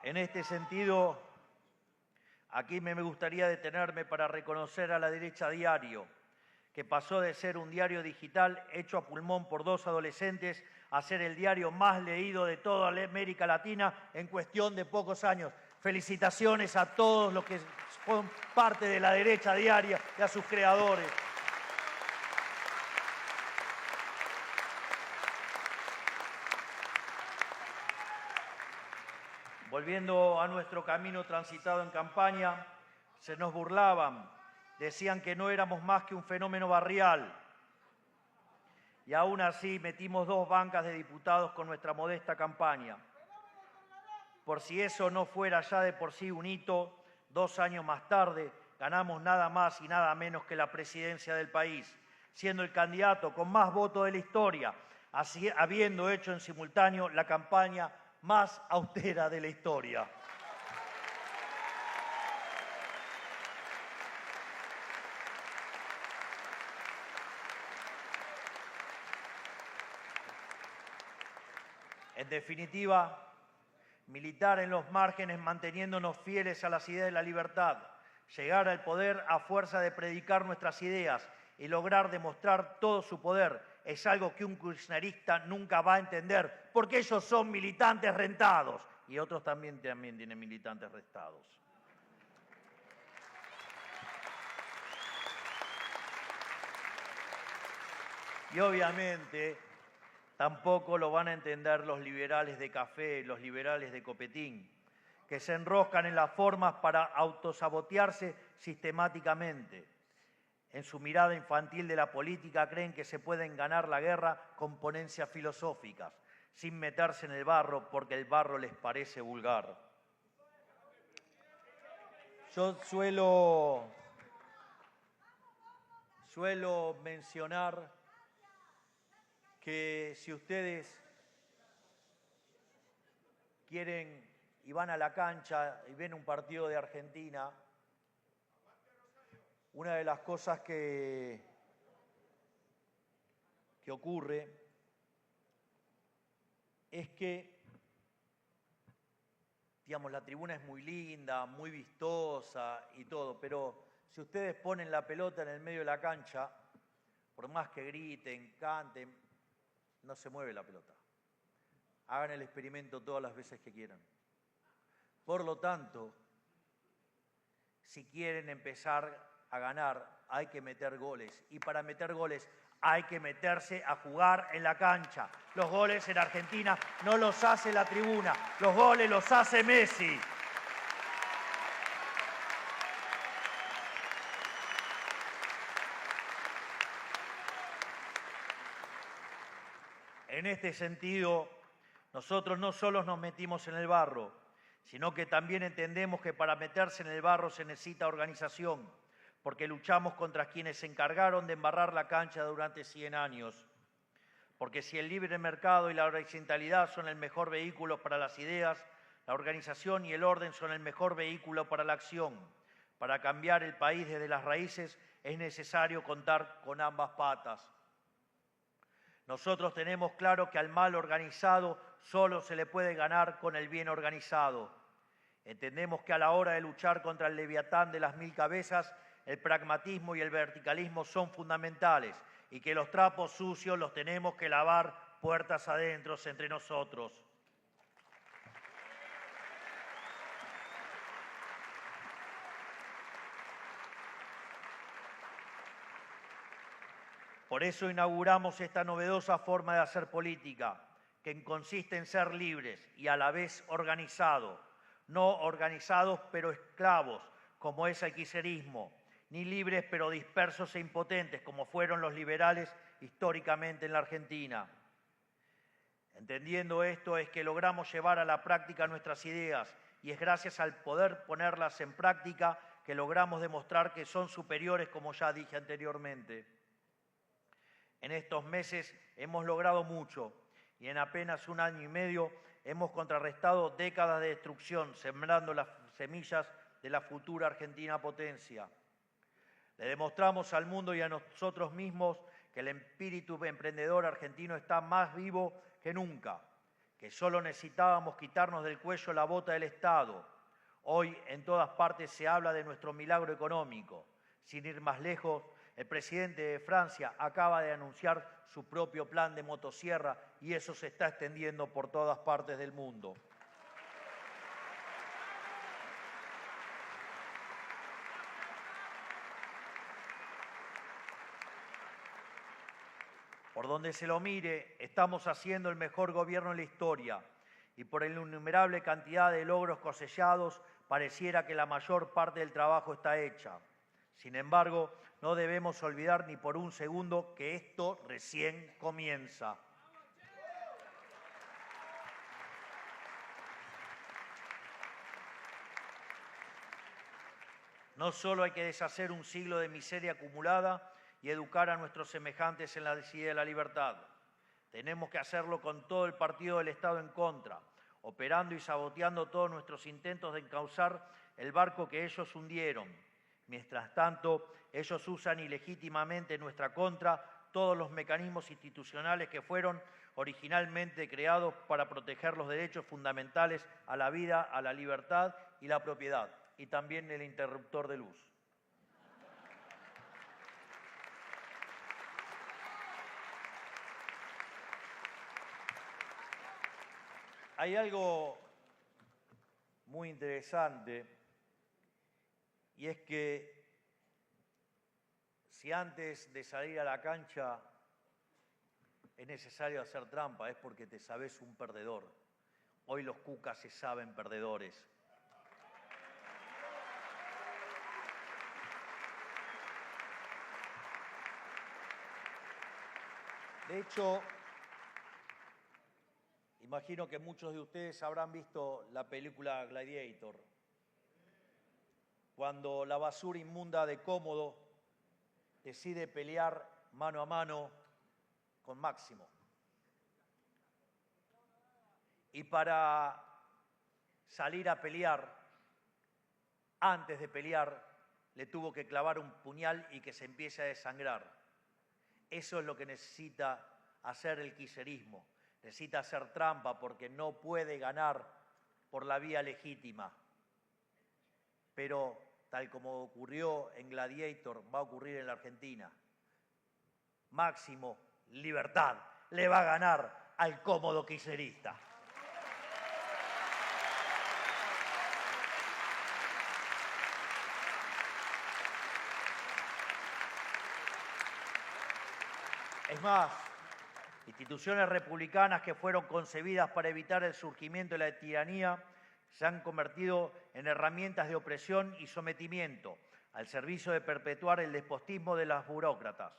En este sentido, aquí me gustaría detenerme para reconocer a La Derecha Diario, que pasó de ser un diario digital hecho a pulmón por dos adolescentes a ser el diario más leído de toda América Latina en cuestión de pocos años. Felicitaciones a todos los que son parte de La Derecha Diaria y a sus creadores. Volviendo a nuestro camino transitado en campaña, se nos burlaban, decían que no éramos más que un fenómeno barrial. Y aún así metimos 2 bancas de diputados con nuestra modesta campaña. Por si eso no fuera ya de por sí un hito, 2 años más tarde ganamos nada más y nada menos que la presidencia del país. siendo el candidato con más votos de la historia, habiendo hecho en simultáneo la campaña más austera de la historia. En definitiva, militar en los márgenes manteniéndonos fieles a las ideas de la libertad, llegar al poder a fuerza de predicar nuestras ideas y lograr demostrar todo su poder es algo que un kirchnerista nunca va a entender, porque ellos son militantes rentados y otros también tienen militantes rentados. Y obviamente tampoco lo van a entender los liberales de café, los liberales de copetín, que se enroscan en las formas para autosabotearse sistemáticamente. En su mirada infantil de la política creen que se pueden ganar la guerra con ponencias filosóficas, sin meterse en el barro porque el barro les parece vulgar. Yo suelo mencionar que si ustedes quieren y van a la cancha y ven un partido de Argentina, una de las cosas que ocurre es que, digamos, la tribuna es muy linda, muy vistosa y todo, pero si ustedes ponen la pelota en el medio de la cancha, por más que griten, canten, no se mueve la pelota. Hagan el experimento todas las veces que quieran. Por lo tanto, si quieren empezar a ganar, hay que meter goles. Y para meter goles hay que meterse a jugar en la cancha. Los goles en Argentina no los hace la tribuna, los goles los hace Messi. En este sentido, nosotros no solo nos metimos en el barro, sino que también entendemos que para meterse en el barro se necesita organización, porque luchamos contra quienes se encargaron de embarrar la cancha durante 100 años. Porque si el libre mercado y la horizontalidad son el mejor vehículo para las ideas, la organización y el orden son el mejor vehículo para la acción. Para cambiar el país desde las raíces es necesario contar con ambas patas. Nosotros tenemos claro que al mal organizado solo se le puede ganar con el bien organizado. Entendemos que a la hora de luchar contra el leviatán de las 1000 cabezas, el pragmatismo y el verticalismo son fundamentales y que los trapos sucios los tenemos que lavar puertas adentro entre nosotros. Por eso inauguramos esta novedosa forma de hacer política, que consiste en ser libres y a la vez organizados, no organizados pero esclavos, como es el kirchnerismo, ni libres pero dispersos e impotentes, como fueron los liberales históricamente en la Argentina. Entendiendo esto es que logramos llevar a la práctica nuestras ideas y es gracias al poder ponerlas en práctica que logramos demostrar que son superiores, como ya dije anteriormente. En estos meses hemos logrado mucho y en apenas 1 año y medio hemos contrarrestado décadas de destrucción, sembrando las semillas de la futura Argentina potencia. Le demostramos al mundo y a nosotros mismos que el espíritu emprendedor argentino está más vivo que nunca, que solo necesitábamos quitarnos del cuello la bota del Estado. Hoy en todas partes se habla de nuestro milagro económico. Sin ir más lejos, el presidente de Francia acaba de anunciar su propio plan de motosierra y eso se está extendiendo por todas partes del mundo. Por donde se lo mire, estamos haciendo el mejor gobierno en la historia y por la innumerable cantidad de logros cosechados, pareciera que la mayor parte del trabajo está hecha. Sin embargo, no debemos olvidar ni por un segundo que esto recién comienza. No solo hay que deshacer un siglo de miseria acumulada y educar a nuestros semejantes en la idea de la libertad. Tenemos que hacerlo con todo el partido del Estado en contra, operando y saboteando todos nuestros intentos de encauzar el barco que ellos hundieron. Mientras tanto, ellos usan ilegítimamente en nuestra contra todos los mecanismos institucionales que fueron originalmente creados para proteger los derechos fundamentales a la vida, a la libertad y la propiedad, y también el interruptor de luz. Hay algo muy interesante, y es que si antes de salir a la cancha es necesario hacer trampa, es porque te sabes un perdedor. Hoy los cucas se saben perdedores. De hecho, imagino que muchos de ustedes habrán visto la película Gladiator, cuando la basura inmunda de Cómodo decide pelear mano a mano con Máximo. Y para salir a pelear, antes de pelear, le tuvo que clavar un puñal y que se empiece a desangrar. Eso es lo que necesita hacer el kirchnerismo. Necesita hacer trampa porque no puede ganar por la vía legítima. Pero, tal como ocurrió en Gladiator, va a ocurrir en la Argentina. Máximo, libertad, le va a ganar al cómodo kirchnerista. Es más, instituciones republicanas que fueron concebidas para evitar el surgimiento de la tiranía se han convertido en herramientas de opresión y sometimiento al servicio de perpetuar el despotismo de las burócratas.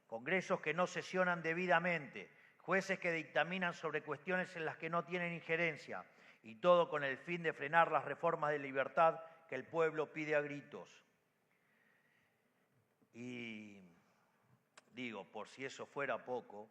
Congresos que no sesionan debidamente, jueces que dictaminan sobre cuestiones en las que no tienen injerencia, y todo con el fin de frenar las reformas de libertad que el pueblo pide a gritos. Y digo, por si eso fuera poco,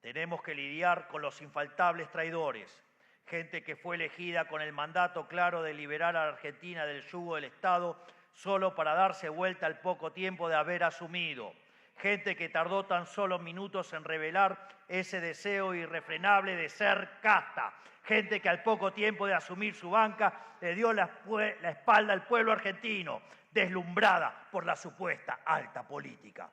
tenemos que lidiar con los infaltables traidores, gente que fue elegida con el mandato claro de liberar a la Argentina del yugo del Estado solo para darse vuelta al poco tiempo de haber asumido. Gente que tardó tan solo minutos en revelar ese deseo irrefrenable de ser casta. Gente que al poco tiempo de asumir su banca le dio la espalda al pueblo argentino, deslumbrada por la supuesta alta política.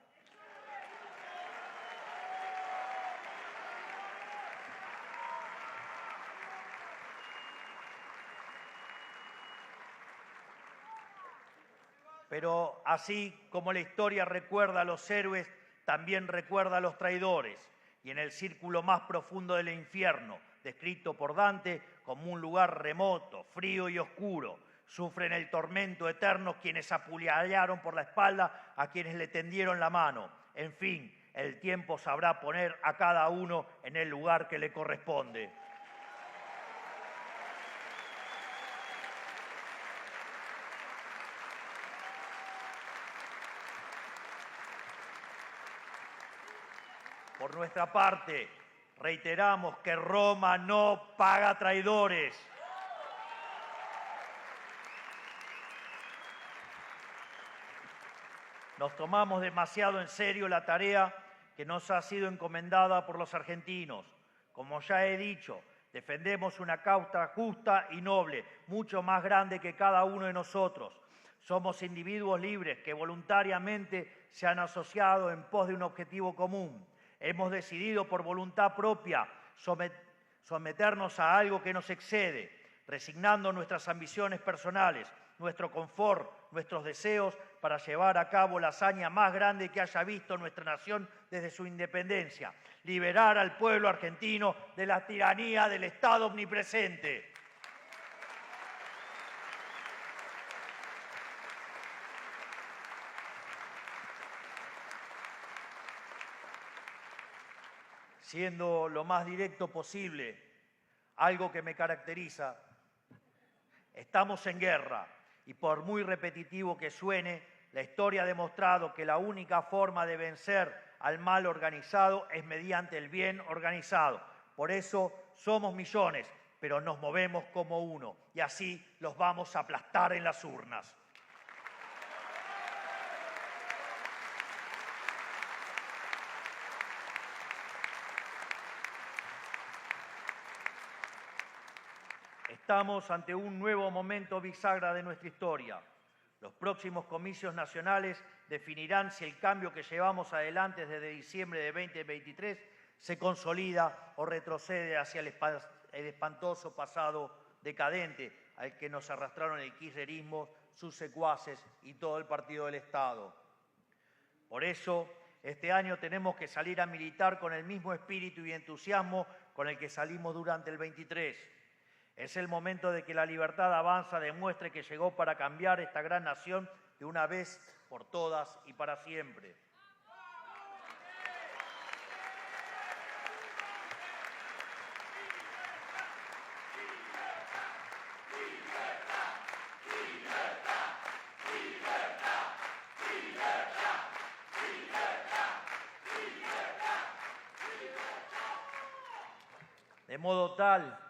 Pero así como la historia recuerda a los héroes, también recuerda a los traidores. Y en el círculo más profundo del infierno, descrito por Dante como un lugar remoto, frío y oscuro, sufren el tormento eterno quienes apuñalaron por la espalda a quienes le tendieron la mano. En fin, el tiempo sabrá poner a cada uno en el lugar que le corresponde. Por nuestra parte, reiteramos que Roma no paga traidores. Nos tomamos demasiado en serio la tarea que nos ha sido encomendada por los argentinos. Como ya he dicho, defendemos una causa justa y noble, mucho más grande que cada uno de nosotros. Somos individuos libres que voluntariamente se han asociado en pos de un objetivo común. Hemos decidido por voluntad propia someternos a algo que nos excede, resignando nuestras ambiciones personales, nuestro confort, nuestros deseos para llevar a cabo la hazaña más grande que haya visto nuestra nación desde su independencia: liberar al pueblo argentino de la tiranía del Estado omnipresente. Siendo lo más directo posible, algo que me caracteriza, estamos en guerra y por muy repetitivo que suene, la historia ha demostrado que la única forma de vencer al mal organizado es mediante el bien organizado. Por eso somos millones, pero nos movemos como uno y así los vamos a aplastar en las urnas. Estamos ante un nuevo momento bisagra de nuestra historia. Los próximos comicios nacionales definirán si el cambio que llevamos adelante desde diciembre de 2023 se consolida o retrocede hacia el espantoso pasado decadente al que nos arrastraron el kirchnerismo, sus secuaces y todo el Partido del Estado. Por eso, este año tenemos que salir a militar con el mismo espíritu y entusiasmo con el que salimos durante el 23. Es el momento de que la libertad avanza demuestre que llegó para cambiar esta gran nación de una vez por todas y para siempre. De modo tal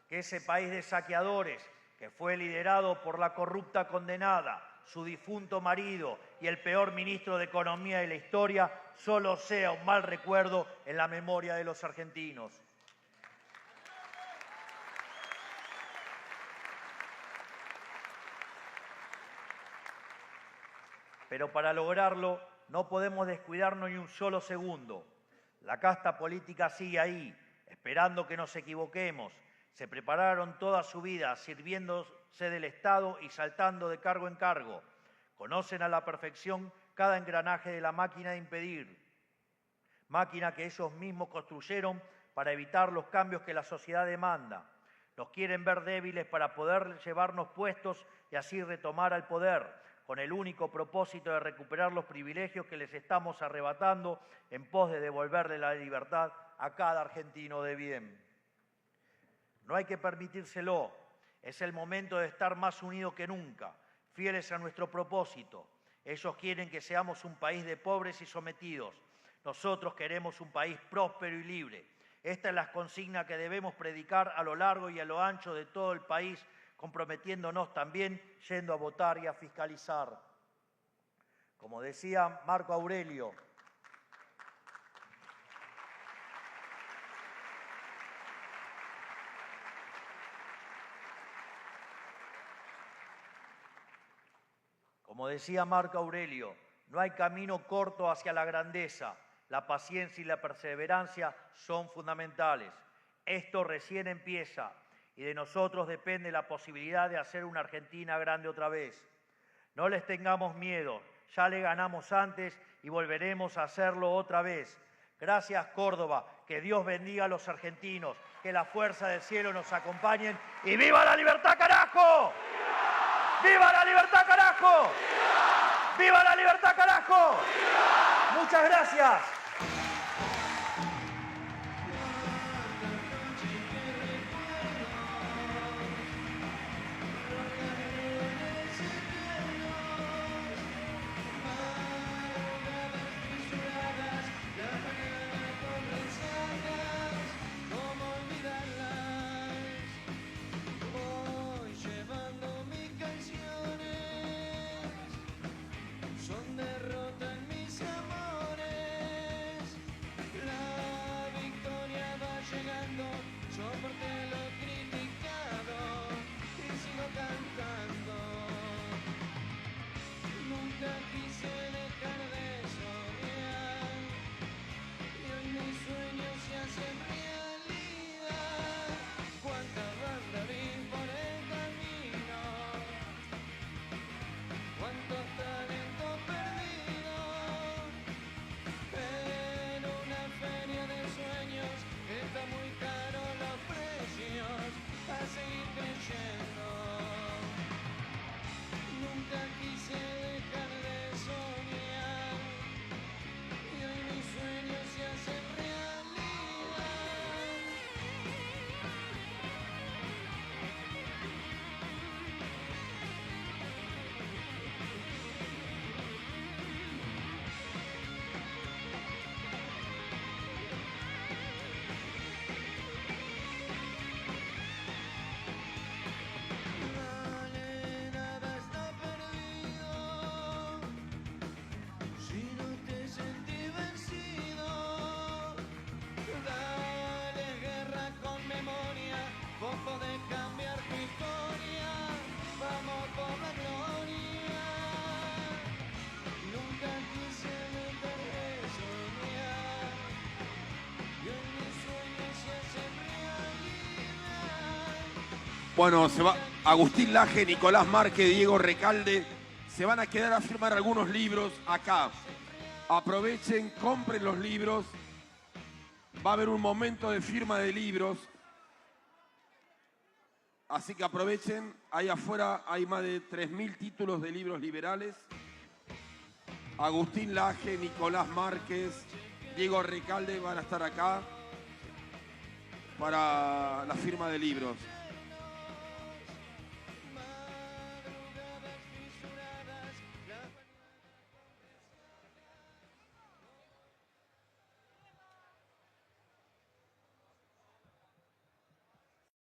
que ese país de saqueadores, que fue liderado por la corrupta condenada, su difunto marido y el peor ministro de Economía de la historia, solo sea un mal recuerdo en la memoria de los argentinos. Pero para lograrlo no podemos descuidarnos ni un solo segundo. La casta política sigue ahí, esperando que nos equivoquemos. Se prepararon toda su vida sirviéndose del Estado y saltando de cargo en cargo. Conocen a la perfección cada engranaje de la máquina de impedir. Máquina que ellos mismos construyeron para evitar los cambios que la sociedad demanda. Nos quieren ver débiles para poder llevarnos puestos y así retomar al poder, con el único propósito de recuperar los privilegios que les estamos arrebatando en pos de devolverle la libertad a cada argentino de bien. No hay que permitírselo. Es el momento de estar más unidos que nunca, fieles a nuestro propósito. Ellos quieren que seamos un país de pobres y sometidos. Nosotros queremos un país próspero y libre. Esta es la consigna que debemos predicar a lo largo y a lo ancho de todo el país, comprometiéndonos también yendo a votar y a fiscalizar. Como decía Marco Aurelio, no hay camino corto hacia la grandeza. La paciencia y la perseverancia son fundamentales. Esto recién empieza y de nosotros depende la posibilidad de hacer una Argentina grande otra vez. No les tengamos miedo, ya le ganamos antes y volveremos a hacerlo otra vez. Gracias, Córdoba, que Dios bendiga a los argentinos, que la fuerza del cielo nos acompañe y ¡viva la libertad, carajo! ¡Viva la libertad, carajo! ¡Viva la libertad, carajo! Muchas gracias. Son derrota en mis amores. Bueno, se va Agustín Laje, Nicolás Márquez, Diego Recalde. Se van a quedar a firmar algunos libros acá. Aprovechen, compren los libros. Va a haber un momento de firma de libros. Así que aprovechen. Ahí afuera hay más de 3.000 títulos de libros liberales. Agustín Laje, Nicolás Márquez, Diego Recalde van a estar acá para la firma de libros.